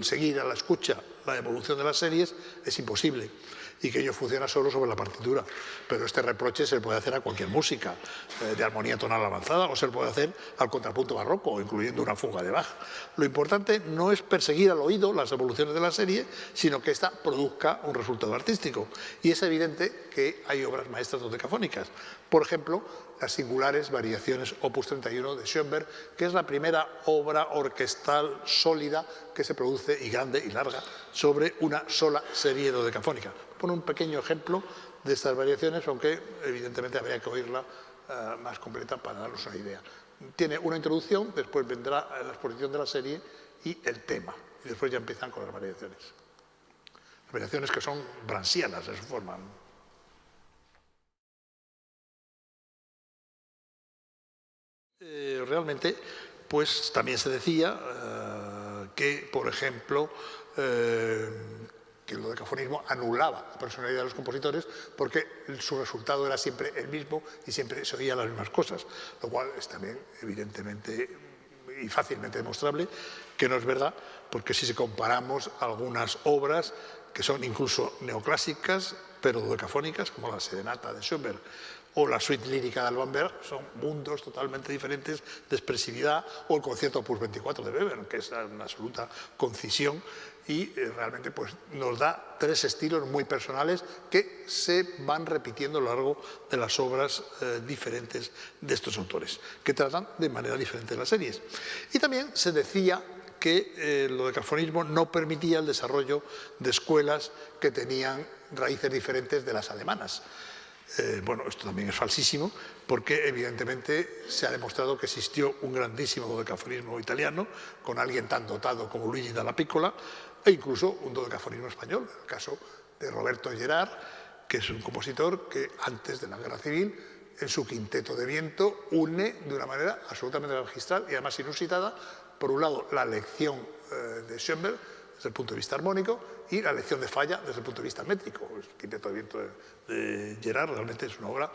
[SPEAKER 1] seguir a la escucha la evolución de las series es imposible y que ello funciona solo sobre la partitura. Pero este reproche se le puede hacer a cualquier música de armonía tonal avanzada o se le puede hacer al contrapunto barroco, incluyendo una fuga de Bach. Lo importante no es perseguir al oído las evoluciones de la serie, sino que ésta produzca un resultado artístico. Y es evidente que hay obras maestras dodecafónicas. Por ejemplo, las singulares variaciones Opus 31 de Schoenberg, que es la primera obra orquestal sólida que se produce, y grande y larga, sobre una sola serie dodecafónica. Pone un pequeño ejemplo de estas variaciones, aunque evidentemente habría que oírla más completa para darnos una idea. Tiene una introducción, después vendrá la exposición de la serie y el tema, y después ya empiezan con las variaciones. Las variaciones que son brahmsianas de su forma. Realmente, pues también se decía que, por ejemplo, que el dodecafonismo anulaba la personalidad de los compositores porque su resultado era siempre el mismo y siempre se oían las mismas cosas, lo cual es también evidentemente y fácilmente demostrable que no es verdad, porque si comparamos algunas obras que son incluso neoclásicas, pero dodecafónicas, como la Serenata de Schoenberg o la suite lírica de Alban Berg, son mundos totalmente diferentes de expresividad, o el concierto Opus 24 de Webern, que es una absoluta concisión y realmente pues, nos da tres estilos muy personales que se van repitiendo a lo largo de las obras diferentes de estos autores, que tratan de manera diferente las series. Y también se decía que el dodecafonismo no permitía el desarrollo de escuelas que tenían raíces diferentes de las alemanas. Bueno, esto también es falsísimo, porque evidentemente se ha demostrado que existió un grandísimo dodecafonismo italiano, con alguien tan dotado como Luigi Dalla Piccola, e incluso un dodecafonismo español, en el caso de Roberto Gerard, que es un compositor que antes de la Guerra Civil, en su quinteto de viento, une de una manera absolutamente magistral y además inusitada, por un lado, la lección de Schoenberg, desde el punto de vista armónico, y la lección de Falla desde el punto de vista métrico. El quinteto de viento de Gerard realmente es una obra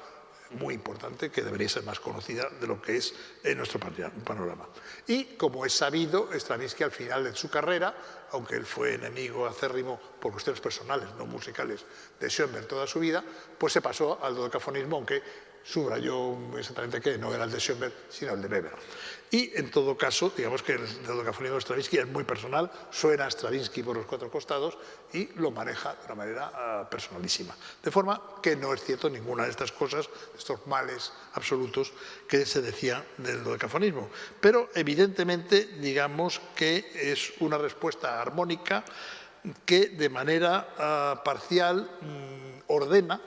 [SPEAKER 1] muy importante que debería ser más conocida de lo que es en nuestro panorama. Y, como es sabido, Stravinsky al final de su carrera, aunque él fue enemigo acérrimo por cuestiones personales, no musicales, de Schoenberg toda su vida, pues se pasó al dodecafonismo, aunque subrayó exactamente que no era el de Schoenberg, sino el de Weber. Y, en todo caso, digamos que el dodecafonismo de Stravinsky es muy personal, suena a Stravinsky por los cuatro costados y lo maneja de una manera personalísima. De forma que no es cierto ninguna de estas cosas, estos males absolutos que se decían del dodecafonismo. Pero, evidentemente, digamos que es una respuesta armónica que, de manera parcial, ordena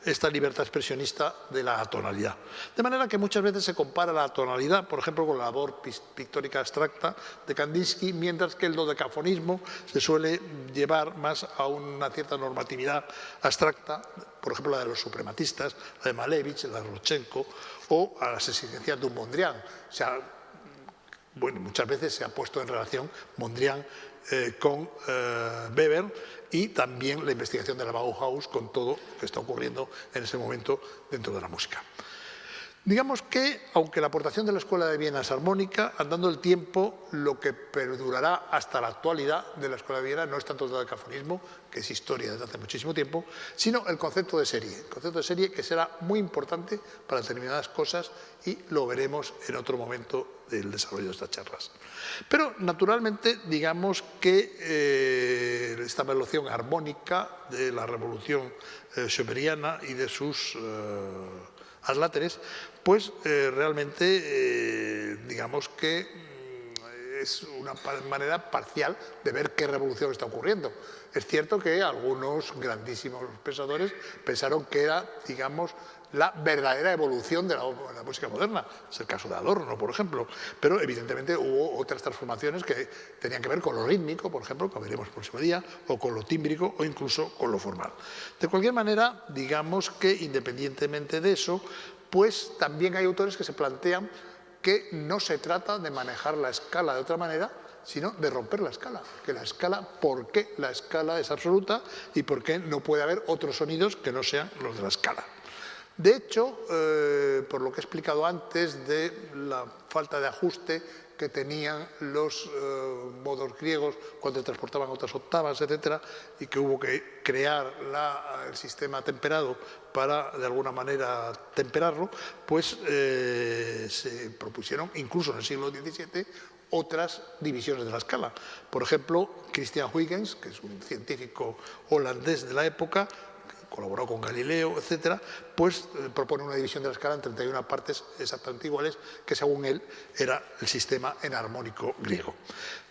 [SPEAKER 1] esta libertad expresionista de la atonalidad. De manera que muchas veces se compara la atonalidad, por ejemplo, con la labor pictórica abstracta de Kandinsky, mientras que el dodecafonismo se suele llevar más a una cierta normatividad abstracta, por ejemplo, la de los suprematistas, la de Malevich, la de Rodchenko, o a las exigencias de un Mondrian. O sea, bueno, muchas veces se ha puesto en relación Mondrian con Weber, y también la investigación de la Bauhaus con todo lo que está ocurriendo en ese momento dentro de la música. Digamos que, aunque la aportación de la Escuela de Viena es armónica, andando el tiempo, lo que perdurará hasta la actualidad de la Escuela de Viena no es tanto el dodecafonismo, que es historia desde hace muchísimo tiempo, sino el concepto de serie. El concepto de serie que será muy importante para determinadas cosas y lo veremos en otro momento del desarrollo de estas charlas. Pero, naturalmente, digamos que esta evolución armónica de la revolución schoenbergiana y de sus adláteres, pues realmente digamos que es una manera parcial de ver qué revolución está ocurriendo. Es cierto que algunos grandísimos pensadores pensaron que era, digamos, la verdadera evolución de la música moderna. Es el caso de Adorno, por ejemplo. Pero evidentemente hubo otras transformaciones que tenían que ver con lo rítmico, por ejemplo, que veremos el próximo día, o con lo tímbrico, o incluso con lo formal. De cualquier manera, digamos que independientemente de eso, pues también hay autores que se plantean que no se trata de manejar la escala de otra manera, sino de romper la escala. Que la escala, ¿por qué la escala es absoluta y por qué no puede haber otros sonidos que no sean los de la escala? De hecho, por lo que he explicado antes de la falta de ajuste que tenían los modos griegos cuando transportaban otras octavas, etcétera, y que hubo que crear el sistema temperado para, de alguna manera, temperarlo, pues se propusieron, incluso en el siglo XVII, otras divisiones de la escala. Por ejemplo, Christian Huygens, que es un científico holandés de la época, colaboró con Galileo, etcétera, pues propone una división de la escala en 31 partes exactamente iguales, que según él era el sistema enarmónico griego.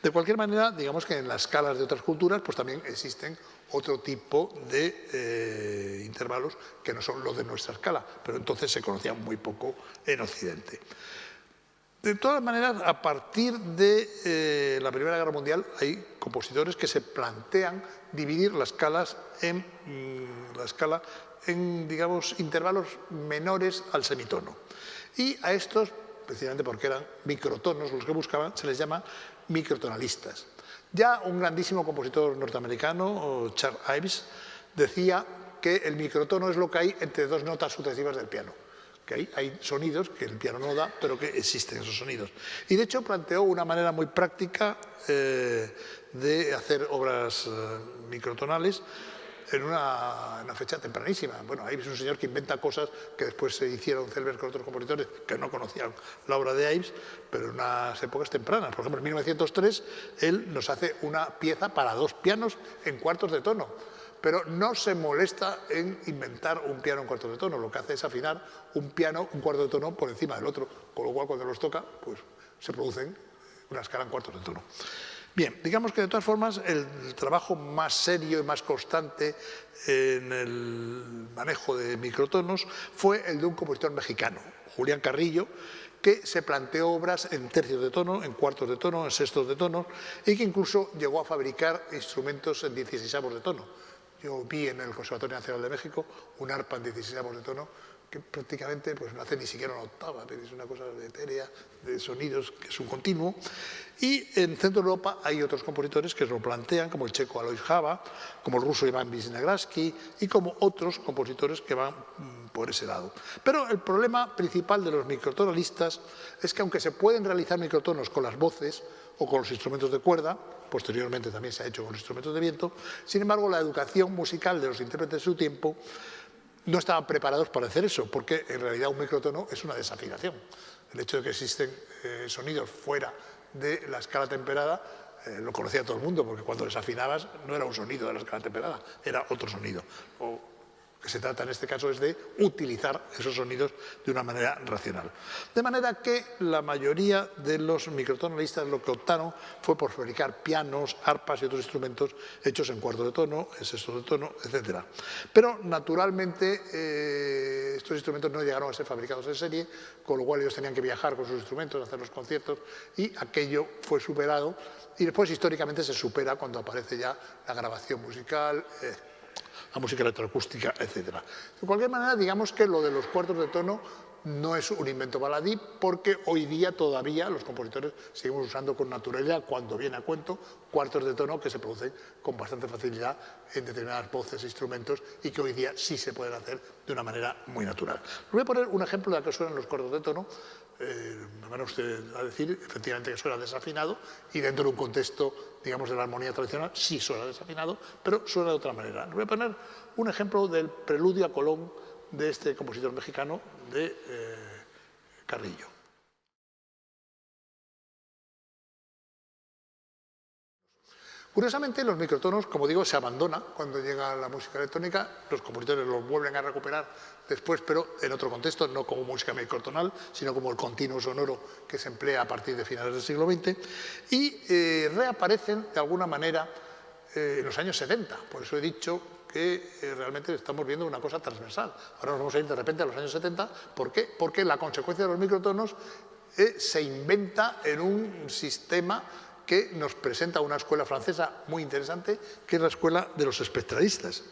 [SPEAKER 1] De cualquier manera, digamos que en las escalas de otras culturas pues también existen otro tipo de intervalos que no son los de nuestra escala, pero entonces se conocían muy poco en Occidente. De todas maneras, a partir de la Primera Guerra Mundial hay compositores que se plantean dividir las escalas en, digamos, intervalos menores al semitono. Y a estos, precisamente porque eran microtonos los que buscaban, se les llama microtonalistas. Ya un grandísimo compositor norteamericano, Charles Ives, decía que el microtono es lo que hay entre dos notas sucesivas del piano. Que hay sonidos que el piano no da, pero que existen esos sonidos. Y de hecho planteó una manera muy práctica de hacer obras microtonales en una fecha tempranísima. Bueno, Ives es un señor que inventa cosas que después se hicieron célebres con otros compositores que no conocían la obra de Ives, pero en unas épocas tempranas. Por ejemplo, en 1903 él nos hace una pieza para dos pianos en cuartos de tono. Pero no se molesta en inventar un piano en cuartos de tono. Lo que hace es afinar un piano, un cuarto de tono, por encima del otro. Con lo cual, cuando los toca, pues se producen una escala en cuartos de tono. Bien, digamos que de todas formas el trabajo más serio y más constante en el manejo de microtonos fue el de un compositor mexicano, Julián Carrillo, que se planteó obras en tercios de tono, en cuartos de tono, en sextos de tono, y que incluso llegó a fabricar instrumentos en 16avos de tono. Yo vi en el Conservatorio Nacional de México un arpa en 16avos de tono que prácticamente pues, no hace ni siquiera una octava, pero es una cosa etérea, de sonidos que es un continuo. Y en Centro Europa hay otros compositores que lo plantean, como el checo Alois Haba, como el ruso Iván Wisniewski y como otros compositores que van por ese lado. Pero el problema principal de los microtonalistas es que aunque se pueden realizar microtonos con las voces o con los instrumentos de cuerda, posteriormente también se ha hecho con los instrumentos de viento, sin embargo la educación musical de los intérpretes de su tiempo no estaban preparados para hacer eso, porque en realidad un microtono es una desafinación. El hecho de que existen sonidos fuera de la escala temperada lo conocía todo el mundo, porque cuando desafinabas no era un sonido de la escala temperada, era otro sonido. Lo que se trata en este caso es de utilizar esos sonidos de una manera racional. De manera que la mayoría de los microtonalistas lo que optaron fue por fabricar pianos, arpas y otros instrumentos hechos en cuartos de tono, en sextos de tono, etc. Pero naturalmente estos instrumentos no llegaron a ser fabricados en serie, con lo cual ellos tenían que viajar con sus instrumentos, hacer los conciertos, y aquello fue superado, y después históricamente se supera cuando aparece ya la grabación musical, la música electroacústica, etc. De cualquier manera, digamos que lo de los cuartos de tono no es un invento baladí, porque hoy día todavía los compositores seguimos usando con naturalidad, cuando viene a cuento, cuartos de tono que se producen con bastante facilidad en determinadas voces e instrumentos y que hoy día sí se pueden hacer de una manera muy natural. Les voy a poner un ejemplo de a qué suenan los cuartos de tono. Me van a usted a decir efectivamente que suena desafinado y dentro de un contexto, digamos, de la armonía tradicional sí suena desafinado, pero suena de otra manera. Les voy a poner un ejemplo del preludio a Colón de este compositor mexicano de Carrillo. Curiosamente, los microtonos, como digo, se abandonan cuando llega la música electrónica. Los compositores los vuelven a recuperar después, pero en otro contexto, no como música microtonal, sino como el continuo sonoro que se emplea a partir de finales del siglo XX. Y reaparecen, de alguna manera, en los años 70. Por eso he dicho que realmente estamos viendo una cosa transversal. Ahora nos vamos a ir de repente a los años 70. ¿Por qué? Porque la consecuencia de los microtonos se inventa en un sistema que nos presenta una escuela francesa muy interesante, que es la escuela de los espectralistas.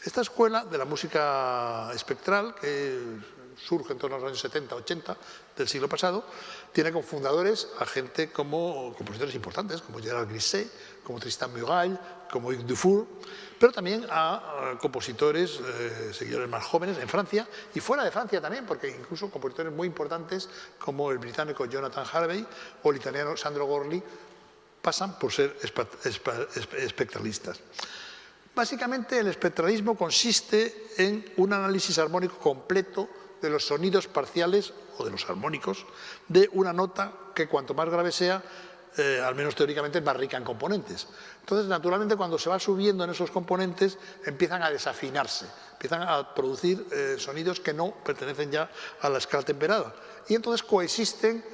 [SPEAKER 1] Esta escuela de la música espectral, que surge en torno a los años 70-80 del siglo pasado, tiene como fundadores a gente como compositores importantes, como Gerard Grisset, como Tristan Murail, como Hugues Dufour, pero también a compositores, seguidores más jóvenes en Francia y fuera de Francia también, porque incluso compositores muy importantes como el británico Jonathan Harvey o el italiano Sandro Gorli pasan por ser espectralistas. Básicamente, el espectralismo consiste en un análisis armónico completo de los sonidos parciales o de los armónicos de una nota que cuanto más grave sea, al menos teóricamente es más rica en componentes. Entonces, naturalmente, cuando se va subiendo en esos componentes, empiezan a desafinarse, empiezan a producir sonidos que no pertenecen ya a la escala temperada. Y entonces coexisten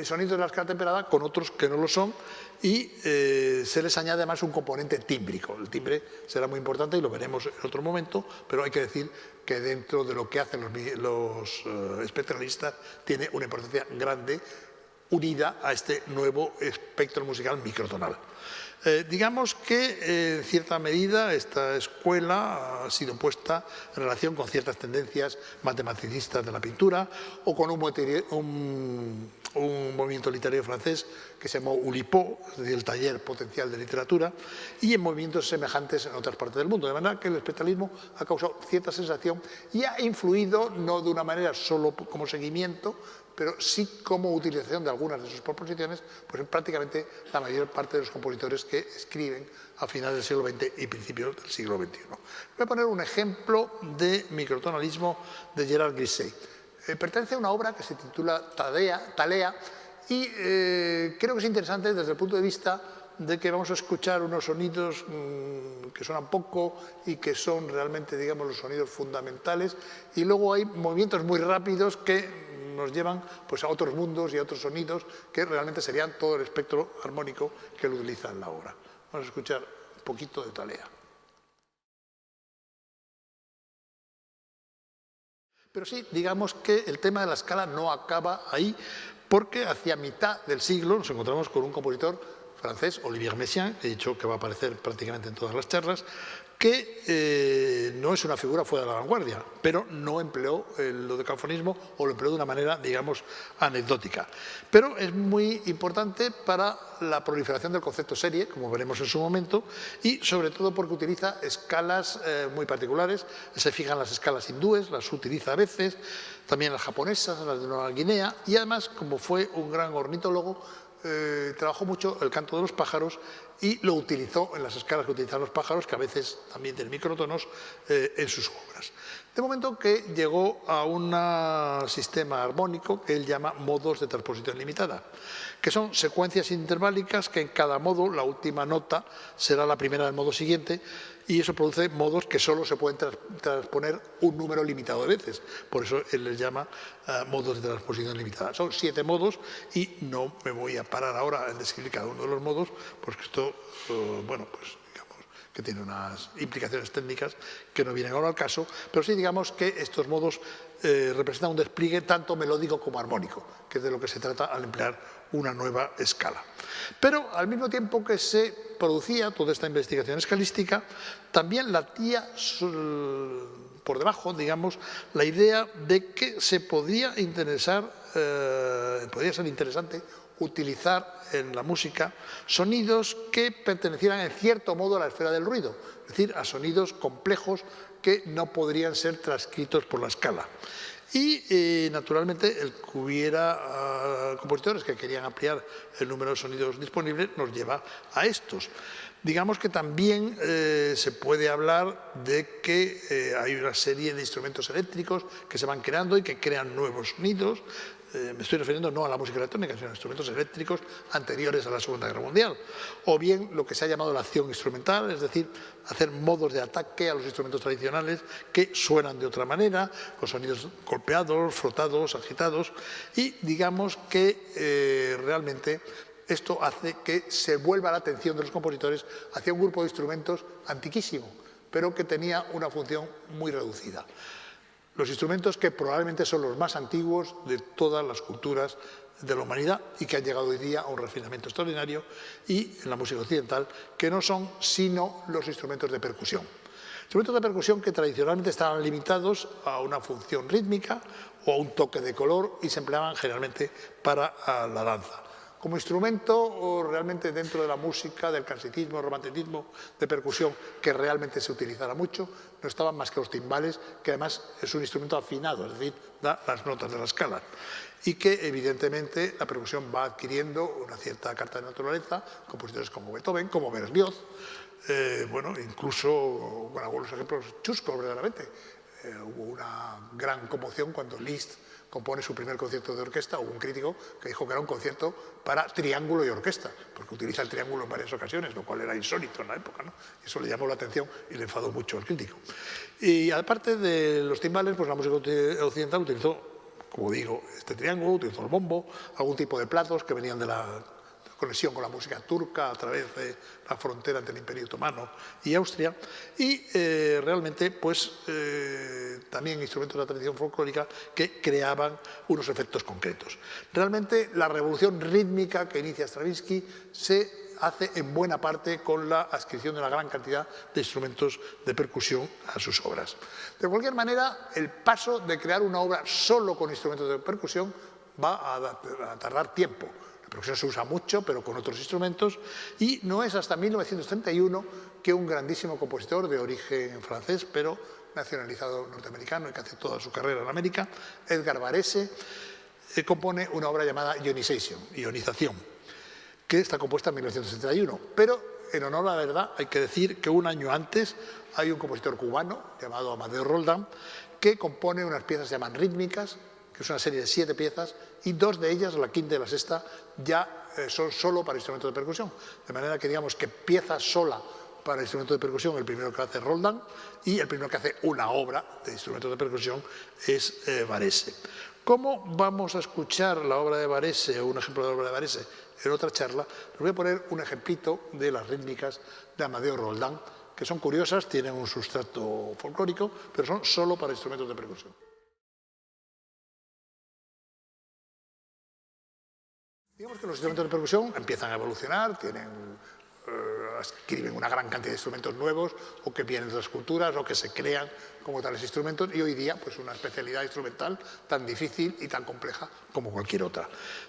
[SPEAKER 1] sonidos de la escala temperada con otros que no lo son y se les añade además un componente tímbrico. El timbre será muy importante y lo veremos en otro momento, pero hay que decir que dentro de lo que hacen los espectralistas tiene una importancia grande unida a este nuevo espectro musical microtonal. Digamos que, en cierta medida, esta escuela ha sido puesta en relación con ciertas tendencias matematicistas de la pintura o con un movimiento literario francés que se llamó Oulipo, es decir, el taller potencial de literatura, y en movimientos semejantes en otras partes del mundo. De manera que el espectralismo ha causado cierta sensación y ha influido, no de una manera solo como seguimiento, pero sí como utilización de algunas de sus proposiciones, pues en prácticamente la mayor parte de los compositores que escriben a finales del siglo XX y principios del siglo XXI. Voy a poner un ejemplo de microtonalismo de Gerard Grisset. Pertenece a una obra que se titula Talea y creo que es interesante desde el punto de vista de que vamos a escuchar unos sonidos que suenan poco y que son realmente, digamos, los sonidos fundamentales, y luego hay movimientos muy rápidos que nos llevan pues, a otros mundos y a otros sonidos que realmente serían todo el espectro armónico que él utiliza en la obra. Vamos a escuchar un poquito de Talea. Pero sí, digamos que el tema de la escala no acaba ahí, porque hacia mitad del siglo nos encontramos con un compositor francés, Olivier Messiaen, he dicho que va a aparecer prácticamente en todas las charlas, que no es una figura fuera de la vanguardia, pero no empleó el dodecafonismo o lo empleó de una manera, digamos, anecdótica. Pero es muy importante para la proliferación del concepto serie, como veremos en su momento, y sobre todo porque utiliza escalas muy particulares. Se fijan las escalas hindúes, las utiliza a veces, también las japonesas, las de Nueva Guinea, y además, como fue un gran ornitólogo, trabajó mucho el canto de los pájaros y lo utilizó en las escalas que utilizan los pájaros, que a veces también tienen microtonos, en sus obras. De momento que llegó a un sistema armónico que él llama modos de transposición limitada, que son secuencias interválicas que en cada modo la última nota será la primera del modo siguiente, y eso produce modos que solo se pueden transponer un número limitado de veces. Por eso él les llama modos de transposición limitada. Son 7 modos y no me voy a parar ahora en describir cada uno de los modos, porque esto, bueno, pues digamos que tiene unas implicaciones técnicas que no vienen ahora al caso, pero sí digamos que estos modos representan un despliegue tanto melódico como armónico, que es de lo que se trata al emplear una nueva escala. Pero al mismo tiempo que se producía toda esta investigación escalística, también latía por debajo, digamos, la idea de que se podía ser interesante utilizar en la música sonidos que pertenecieran en cierto modo a la esfera del ruido, es decir, a sonidos complejos que no podrían ser transcritos por la escala. Y, naturalmente, el que hubiera compositores que querían ampliar el número de sonidos disponibles nos lleva a estos. Digamos que también se puede hablar de que hay una serie de instrumentos eléctricos que se van creando y que crean nuevos sonidos. Me estoy refiriendo no a la música electrónica, sino a instrumentos eléctricos anteriores a la Segunda Guerra Mundial. O bien lo que se ha llamado la acción instrumental, es decir, hacer modos de ataque a los instrumentos tradicionales que suenan de otra manera, con sonidos golpeados, frotados, agitados, y digamos que realmente esto hace que se vuelva la atención de los compositores hacia un grupo de instrumentos antiquísimo, pero que tenía una función muy reducida. Los instrumentos que probablemente son los más antiguos de todas las culturas de la humanidad y que han llegado hoy día a un refinamiento extraordinario, y en la música occidental, que no son sino los instrumentos de percusión. Instrumentos de percusión que tradicionalmente estaban limitados a una función rítmica o a un toque de color y se empleaban generalmente para la danza. Como instrumento, o realmente dentro de la música, del clasicismo, romanticismo, de percusión, que realmente se utilizara mucho, no estaban más que los timbales, que además es un instrumento afinado, es decir, da las notas de la escala, y que evidentemente la percusión va adquiriendo una cierta carta de naturaleza, compositores como Beethoven, como Berlioz, bueno, incluso, con algunos ejemplos chuscos verdaderamente. Hubo una gran conmoción cuando Liszt compone su primer concierto de orquesta. Hubo un crítico que dijo que era un concierto para triángulo y orquesta, porque utiliza el triángulo en varias ocasiones, lo cual era insólito en la época, ¿no? Eso le llamó la atención y le enfadó mucho al crítico. Y aparte de los timbales, pues la música occidental utilizó, como digo, este triángulo, utilizó el bombo, algún tipo de platos que venían de la conexión con la música turca a través de la frontera entre el Imperio Otomano y Austria, y realmente pues también instrumentos de la tradición folclórica que creaban unos efectos concretos. Realmente la revolución rítmica que inicia Stravinsky se hace en buena parte con la adscripción de una gran cantidad de instrumentos de percusión a sus obras. De cualquier manera, el paso de crear una obra solo con instrumentos de percusión va a tardar tiempo. La percusión se usa mucho, pero con otros instrumentos, y no es hasta 1931 que un grandísimo compositor de origen francés, pero nacionalizado norteamericano y que hace toda su carrera en América, Edgar Varese, compone una obra llamada Ionización, que está compuesta en 1971. Pero, en honor a la verdad, hay que decir que un año antes hay un compositor cubano llamado Amadeo Roldán que compone unas piezas que se llaman rítmicas, que es una serie de 7 piezas, y 2 de ellas, la quinta y la sexta, ya son solo para instrumentos de percusión. De manera que digamos que pieza sola para instrumentos de percusión, el primero que hace Roldán, y el primero que hace una obra de instrumentos de percusión es Varese. ¿Cómo vamos a escuchar la obra de Varese o un ejemplo de la obra de Varese en otra charla? Les voy a poner un ejemplito de las rítmicas de Amadeo Roldán, que son curiosas, tienen un sustrato folclórico, pero son solo para instrumentos de percusión. Digamos que los instrumentos de percusión empiezan a evolucionar, escriben una gran cantidad de instrumentos nuevos, o que vienen de otras culturas, o que se crean como tales instrumentos, y hoy día pues una especialidad instrumental tan difícil y tan compleja como cualquier otra.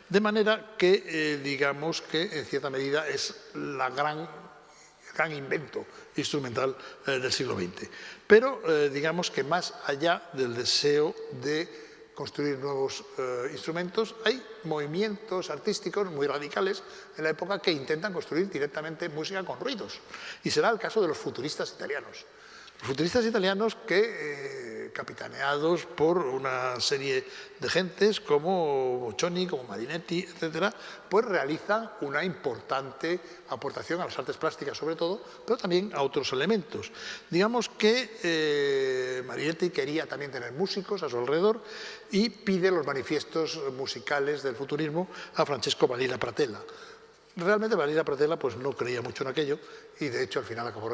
[SPEAKER 1] De manera que digamos que en cierta medida es el gran invento instrumental del siglo XX. Pero digamos que más allá del deseo de construir nuevos instrumentos, hay movimientos artísticos muy radicales en la época que intentan construir directamente música con ruidos. Y será el caso de los futuristas italianos. Los futuristas italianos que, capitaneados por una serie de gentes como Boccioni, como Marinetti, etcétera, pues realizan una importante aportación a las artes plásticas sobre todo, pero también a otros elementos. Digamos que Marinetti quería también tener músicos a su alrededor y pide los manifiestos musicales del futurismo a Francesco Balilla Pratella. Realmente Balilla Pratella pues, no creía mucho en aquello y de hecho al final acabó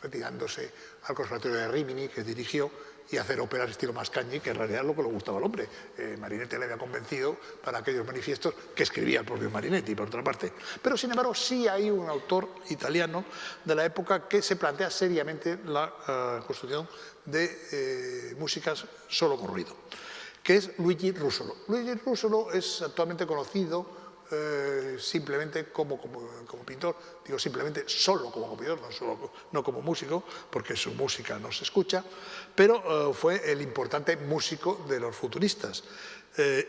[SPEAKER 1] retirándose al Conservatorio de Rimini, que dirigió, y hacer óperas estilo Mascagni, que en realidad es lo que le gustaba al hombre. Marinetti le había convencido para aquellos manifiestos que escribía el propio Marinetti, por otra parte. Pero, sin embargo, sí hay un autor italiano de la época que se plantea seriamente la construcción de músicas solo con ruido, que es Luigi Russolo. Luigi Russolo es actualmente conocido simplemente como pintor, digo simplemente solo como compositor, no como músico, porque su música no se escucha, pero fue el importante músico de los futuristas.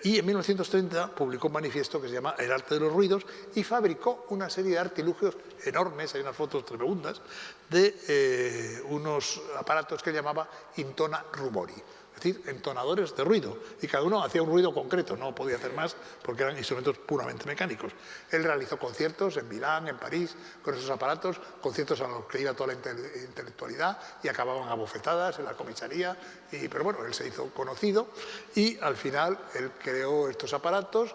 [SPEAKER 1] Y en 1930 publicó un manifiesto que se llama El arte de los ruidos y fabricó una serie de artilugios enormes, hay unas fotos tremendas, de unos aparatos que llamaba intona rumori, es decir, entonadores de ruido, y cada uno hacía un ruido concreto, no podía hacer más porque eran instrumentos puramente mecánicos. Él realizó conciertos en Milán, en París, con esos aparatos, conciertos a los que iba toda la intelectualidad y acababan a bofetadas en la comisaría, pero bueno, él se hizo conocido y al final él creó estos aparatos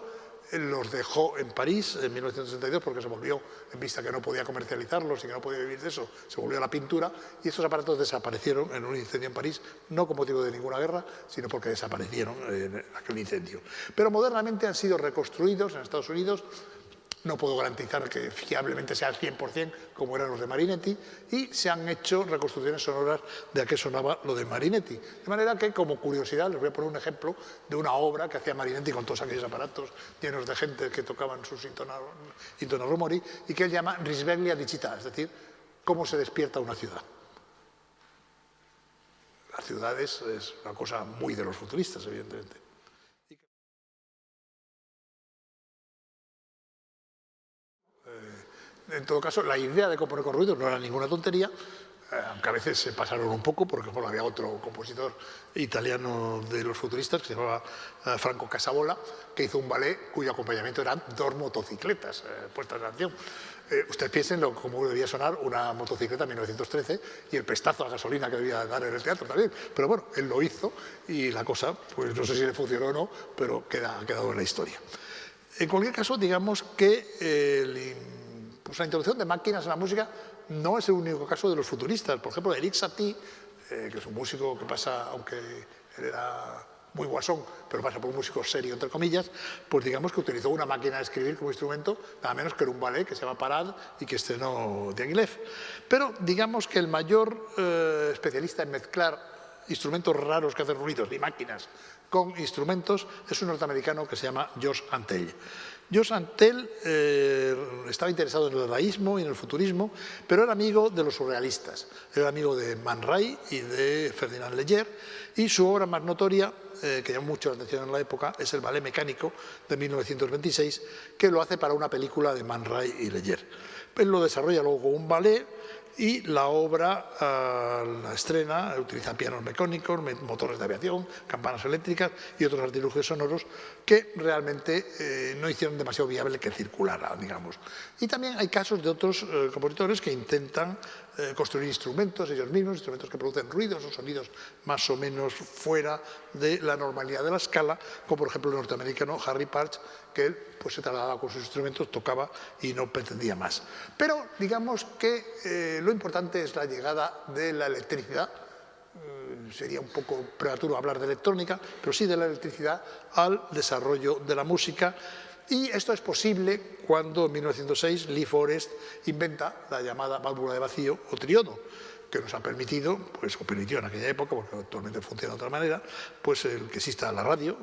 [SPEAKER 1] los dejó en París en 1962 porque se volvió, en vista que no podía comercializarlos y que no podía vivir de eso, se volvió a la pintura y estos aparatos desaparecieron en un incendio en París, no con motivo de ninguna guerra, sino porque desaparecieron en aquel incendio. Pero modernamente han sido reconstruidos en Estados Unidos. No puedo garantizar que fiablemente sea al 100% como eran los de Marinetti, y se han hecho reconstrucciones sonoras de a qué sonaba lo de Marinetti. De manera que, como curiosidad, les voy a poner un ejemplo de una obra que hacía Marinetti con todos aquellos aparatos llenos de gente que tocaban sus intonarumori y que él llama Risveglia di città, es decir, cómo se despierta una ciudad. Las ciudades es una cosa muy de los futuristas, evidentemente. En todo caso, la idea de componer con ruidos no era ninguna tontería, aunque a veces se pasaron un poco, porque bueno, había otro compositor italiano de los futuristas que se llamaba Franco Casabola, que hizo un ballet cuyo acompañamiento eran dos motocicletas puestas en acción. Ustedes piensen cómo debía sonar una motocicleta en 1913 y el pestazo a gasolina que debía dar en el teatro también. Pero bueno, él lo hizo y la cosa, pues no sé si le funcionó o no, pero ha quedado en la historia. En cualquier caso, digamos que pues la introducción de máquinas en la música no es el único caso de los futuristas. Por ejemplo, Erik Satie, que es un músico que pasa, aunque él era muy guasón, pero pasa por un músico serio, entre comillas, pues digamos que utilizó una máquina de escribir como instrumento, nada menos que era un ballet que se llama Parade y que estrenó Diaghilev. Pero digamos que el mayor especialista en mezclar instrumentos raros que hacen ruidos y máquinas con instrumentos es un norteamericano que se llama George Antheil. George Antheil estaba interesado en el dadaísmo y en el futurismo, pero era amigo de los surrealistas. Era amigo de Man Ray y de Ferdinand Leger, y su obra más notoria, que llamó mucho la atención en la época, es el Ballet Mecánico de 1926, que lo hace para una película de Man Ray y Leger. Él lo desarrolla luego como un ballet, y la obra la estrena, utiliza pianos mecánicos, motores de aviación, campanas eléctricas y otros artilugios sonoros que realmente no hicieron demasiado viable que circulara, digamos. Y también hay casos de otros compositores que intentan construir instrumentos ellos mismos, instrumentos que producen ruidos o sonidos más o menos fuera de la normalidad de la escala, como por ejemplo el norteamericano Harry Partch, que él pues, se trasladaba con sus instrumentos, tocaba y no pretendía más. Pero digamos que lo importante es la llegada de la electricidad. Sería un poco prematuro hablar de electrónica, pero sí de la electricidad al desarrollo de la música. Y esto es posible cuando en 1906 Lee Forest inventa la llamada válvula de vacío o triodo, que nos ha permitido, pues, o permitió en aquella época, porque actualmente funciona de otra manera, pues el que exista la radio,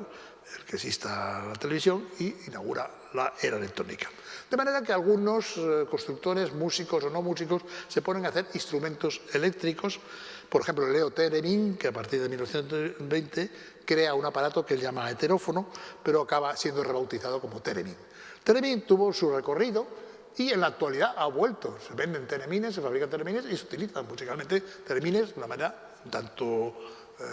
[SPEAKER 1] el que exista la televisión y inaugura la era electrónica. De manera que algunos constructores, músicos o no músicos, se ponen a hacer instrumentos eléctricos. Por ejemplo, Leo Theremin, que a partir de 1920 crea un aparato que él llama heterófono, pero acaba siendo rebautizado como Theremin. Theremin tuvo su recorrido y en la actualidad ha vuelto. Se venden teremines, se fabrican teremines y se utilizan musicalmente teremines de una manera tanto,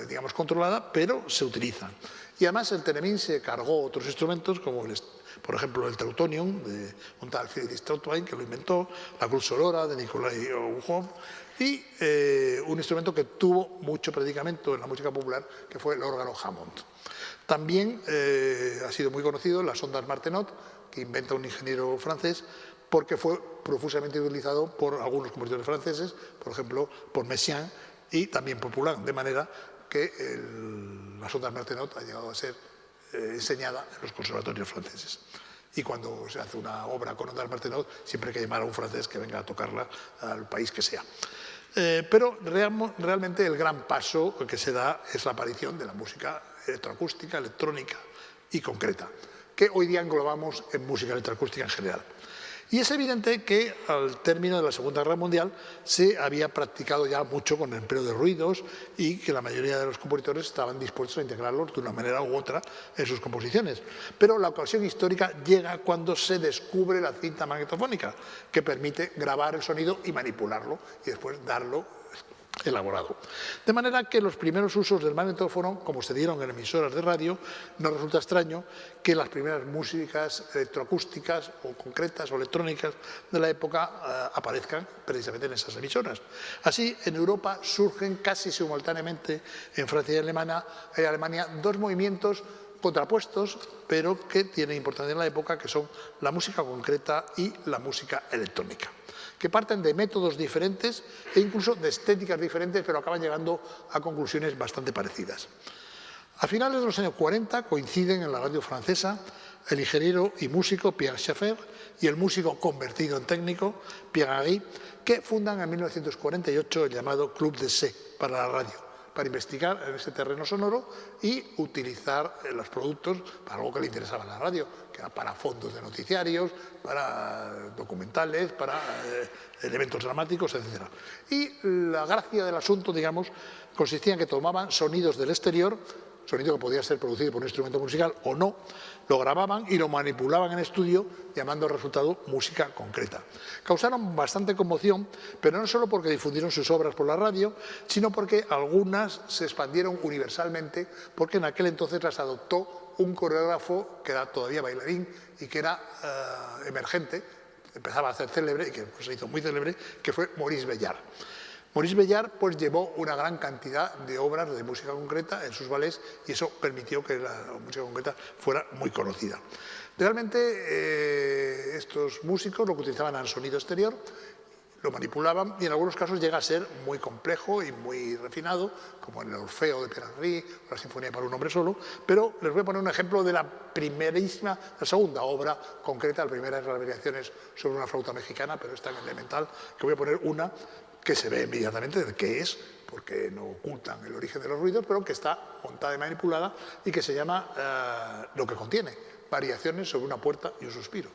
[SPEAKER 1] digamos, controlada, pero se utilizan. Y además el teremin se cargó otros instrumentos como, por ejemplo, el Teutonium de un tal Friedrich Trautwein, que lo inventó, la cruz sonora de Nikolai Obuchov, y un instrumento que tuvo mucho predicamento en la música popular, que fue el órgano Hammond. También ha sido muy conocido las ondas Martenot, que inventa un ingeniero francés, porque fue profusamente utilizado por algunos compositores franceses, por ejemplo, por Messiaen y también por Poulenc, de manera que las ondas Martenot ha llegado a ser enseñada en los conservatorios franceses. Y cuando se hace una obra con ondas Martenot, siempre hay que llamar a un francés que venga a tocarla al país que sea. Pero realmente el gran paso que se da es la aparición de la música electroacústica, electrónica y concreta, que hoy día englobamos en música electroacústica en general. Y es evidente que al término de la Segunda Guerra Mundial se había practicado ya mucho con el empleo de ruidos y que la mayoría de los compositores estaban dispuestos a integrarlos de una manera u otra en sus composiciones. Pero la ocasión histórica llega cuando se descubre la cinta magnetofónica, que permite grabar el sonido y manipularlo y después darlo elaborado. De manera que los primeros usos del magnetófono, como se dieron en emisoras de radio, no resulta extraño que las primeras músicas electroacústicas o concretas o electrónicas de la época aparezcan precisamente en esas emisoras. Así, en Europa surgen casi simultáneamente, en Francia y Alemania, dos movimientos contrapuestos, pero que tienen importancia en la época, que son la música concreta y la música electrónica, que parten de métodos diferentes e incluso de estéticas diferentes, pero acaban llegando a conclusiones bastante parecidas. A finales de los años 40 coinciden en la radio francesa el ingeniero y músico Pierre Schaeffer y el músico convertido en técnico Pierre Henry, que fundan en 1948 el llamado Club de C para la radio, para investigar en ese terreno sonoro y utilizar los productos para algo que le interesaba a la radio, que era para fondos de noticiarios, para documentales, para elementos dramáticos, etc. Y la gracia del asunto, digamos, consistía en que tomaban sonidos del exterior, sonido que podía ser producido por un instrumento musical o no, lo grababan y lo manipulaban en estudio, llamando al resultado música concreta. Causaron bastante conmoción, pero no solo porque difundieron sus obras por la radio, sino porque algunas se expandieron universalmente, porque en aquel entonces las adoptó un coreógrafo que era todavía bailarín y que era emergente, empezaba a ser célebre y que pues, se hizo muy célebre, que fue Maurice Béjart. Maurice Béjart pues, llevó una gran cantidad de obras de música concreta en sus ballets y eso permitió que la música concreta fuera muy conocida. Realmente estos músicos lo que utilizaban era el sonido exterior, lo manipulaban y en algunos casos llega a ser muy complejo y muy refinado, como en el Orfeo de Pierre Henry o la Sinfonía para un hombre solo, pero les voy a poner un ejemplo de la segunda obra concreta. La primera es las variaciones sobre una flauta mexicana, pero es tan elemental que voy a poner una que se ve inmediatamente de qué es, porque no ocultan el origen de los ruidos, pero que está montada y manipulada y que se llama lo que contiene, variaciones sobre una puerta y un suspiro.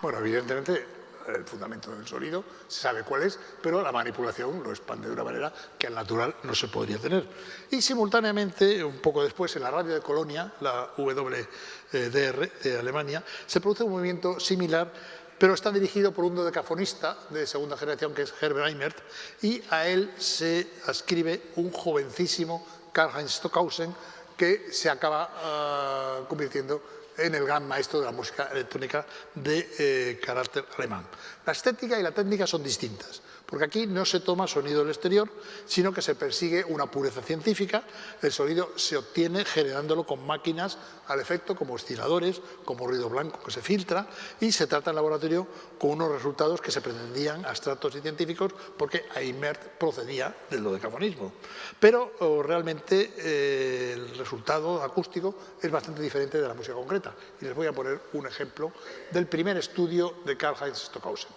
[SPEAKER 1] Bueno, evidentemente el fundamento del sonido se sabe cuál es, pero la manipulación lo expande de una manera que al natural no se podría tener. Y simultáneamente, un poco después, en la radio de Colonia, la WDR de Alemania, se produce un movimiento similar, pero está dirigido por un dodecafonista de segunda generación, que es Herbert Eimert, y a él se adscribe un jovencísimo Karl-Heinz Stockhausen, que se acaba convirtiendo en el gran maestro de la música electrónica de carácter alemán. La estética y la técnica son distintas, porque aquí no se toma sonido del exterior, sino que se persigue una pureza científica. El sonido se obtiene generándolo con máquinas al efecto, como osciladores, como ruido blanco que se filtra, y se trata en laboratorio con unos resultados que se pretendían abstractos y científicos, porque Eimert procedía del dodecafonismo. Pero realmente el resultado acústico es bastante diferente de la música concreta. Y les voy a poner un ejemplo del primer estudio de Karl-Heinz Stockhausen.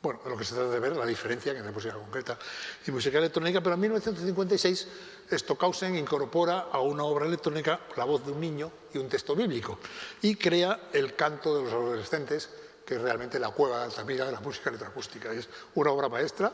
[SPEAKER 1] Bueno, de lo que se trata de ver la diferencia entre música concreta y música electrónica, pero en 1956 Stockhausen incorpora a una obra electrónica la voz de un niño y un texto bíblico y crea el canto de los adolescentes, que es realmente la cueva de Altamira de la música electroacústica. Es una obra maestra,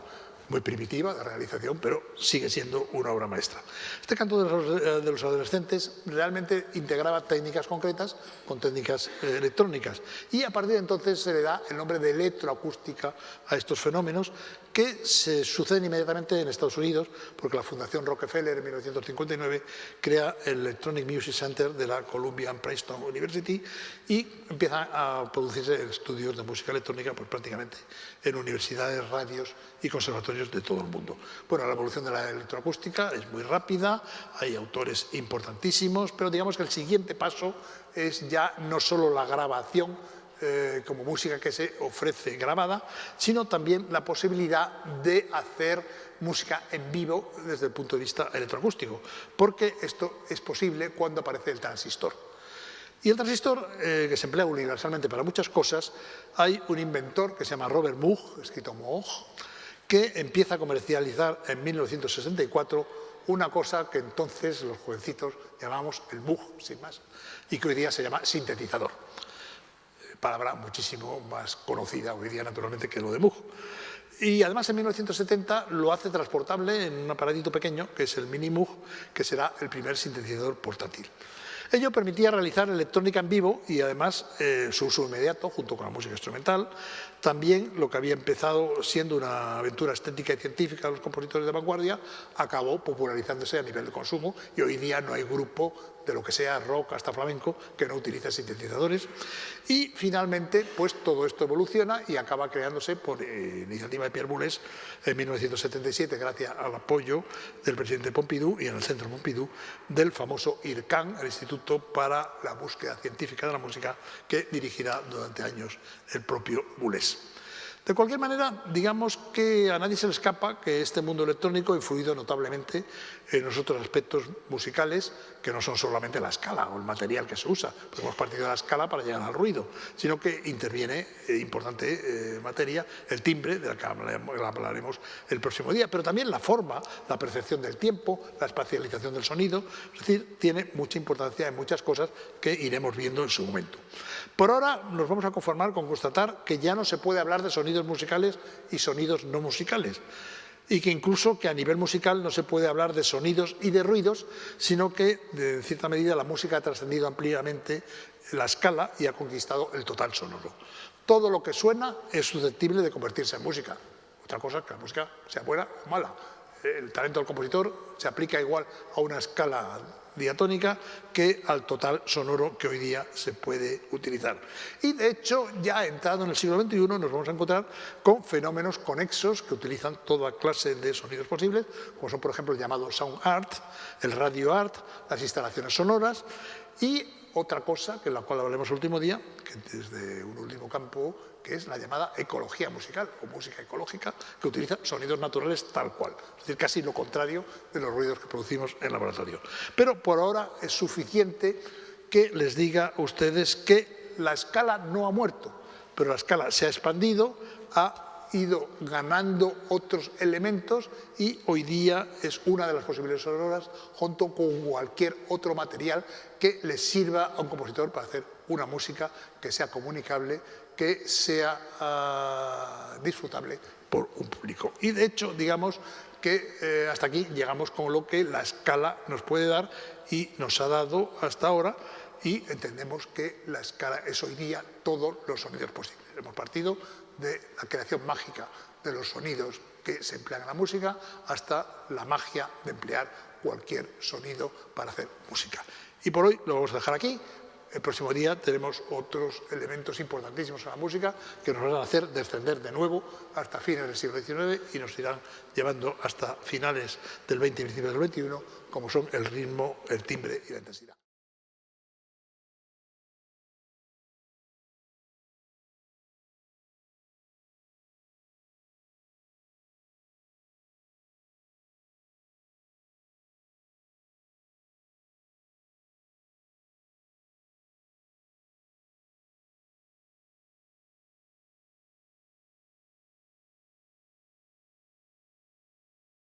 [SPEAKER 1] muy primitiva de realización, pero sigue siendo una obra maestra. Este canto de los adolescentes realmente integraba técnicas concretas con técnicas electrónicas y a partir de entonces se le da el nombre de electroacústica a estos fenómenos, que se suceden inmediatamente en Estados Unidos, porque la Fundación Rockefeller en 1959 crea el Electronic Music Center de la Columbia Princeton University y empiezan a producirse estudios de música electrónica pues, prácticamente en universidades, radios y conservatorios de todo el mundo. Bueno, la evolución de la electroacústica es muy rápida, hay autores importantísimos, pero digamos que el siguiente paso es ya no solo la grabación como música que se ofrece grabada, sino también la posibilidad de hacer música en vivo desde el punto de vista electroacústico, porque esto es posible cuando aparece el transistor. Y el transistor, que se emplea universalmente para muchas cosas, hay un inventor que se llama Robert Moog, escrito Moog, que empieza a comercializar en 1964 una cosa que entonces los jovencitos llamábamos el Moog, sin más, y que hoy día se llama sintetizador. Palabra muchísimo más conocida hoy día, naturalmente, que lo de Moog. Y además en 1970 lo hace transportable en un aparatito pequeño, que es el Mini Moog, que será el primer sintetizador portátil. Ello permitía realizar electrónica en vivo y además su uso inmediato, junto con la música instrumental, también lo que había empezado siendo una aventura estética y científica de los compositores de vanguardia acabó popularizándose a nivel de consumo y hoy día no hay grupo de lo que sea rock hasta flamenco que no utilice sintetizadores. Y finalmente, pues todo esto evoluciona y acaba creándose por iniciativa de Pierre Boulez en 1977, gracias al apoyo del presidente Pompidou y en el Centro Pompidou del famoso IRCAN, el Instituto para la Búsqueda Científica de la Música, que dirigirá durante años el propio Boulez. De cualquier manera, digamos que a nadie se le escapa que este mundo electrónico ha influido notablemente en los otros aspectos musicales, que no son solamente la escala o el material que se usa, porque hemos partido de la escala para llegar al ruido, sino que interviene importante materia, el timbre, de la que hablaremos el próximo día, pero también la forma, la percepción del tiempo, la espacialización del sonido, es decir, tiene mucha importancia en muchas cosas que iremos viendo en su momento. Por ahora nos vamos a conformar con constatar que ya no se puede hablar de sonidos musicales y sonidos no musicales, y que incluso que a nivel musical no se puede hablar de sonidos y de ruidos, sino que en cierta medida la música ha trascendido ampliamente la escala y ha conquistado el total sonoro. Todo lo que suena es susceptible de convertirse en música. Otra cosa es que la música sea buena o mala. El talento del compositor se aplica igual a una escala diatónica que al total sonoro que hoy día se puede utilizar. Y de hecho, ya entrado en el siglo XXI, nos vamos a encontrar con fenómenos conexos que utilizan toda clase de sonidos posibles, como son, por ejemplo, el llamado sound art, el radio art, las instalaciones sonoras y otra cosa, que es la cual hablaremos el último día, que desde un último campo, que es la llamada ecología musical o música ecológica, que utiliza sonidos naturales tal cual, es decir, casi lo contrario de los ruidos que producimos en laboratorio. Pero por ahora es suficiente que les diga a ustedes que la escala no ha muerto, pero la escala se ha expandido, ha ido ganando otros elementos y hoy día es una de las posibilidades sonoras junto con cualquier otro material que le sirva a un compositor para hacer una música que sea comunicable, que sea disfrutable por un público. Y de hecho, digamos que hasta aquí llegamos con lo que la escala nos puede dar y nos ha dado hasta ahora, y entendemos que la escala es hoy día todos los sonidos posibles. Hemos partido de la creación mágica de los sonidos que se emplean en la música hasta la magia de emplear cualquier sonido para hacer música. Y por hoy lo vamos a dejar aquí. El próximo día tenemos otros elementos importantísimos en la música que nos van a hacer descender de nuevo hasta fines del siglo XIX y nos irán llevando hasta finales del XX y principios del XXI, como son el ritmo, el timbre y la intensidad.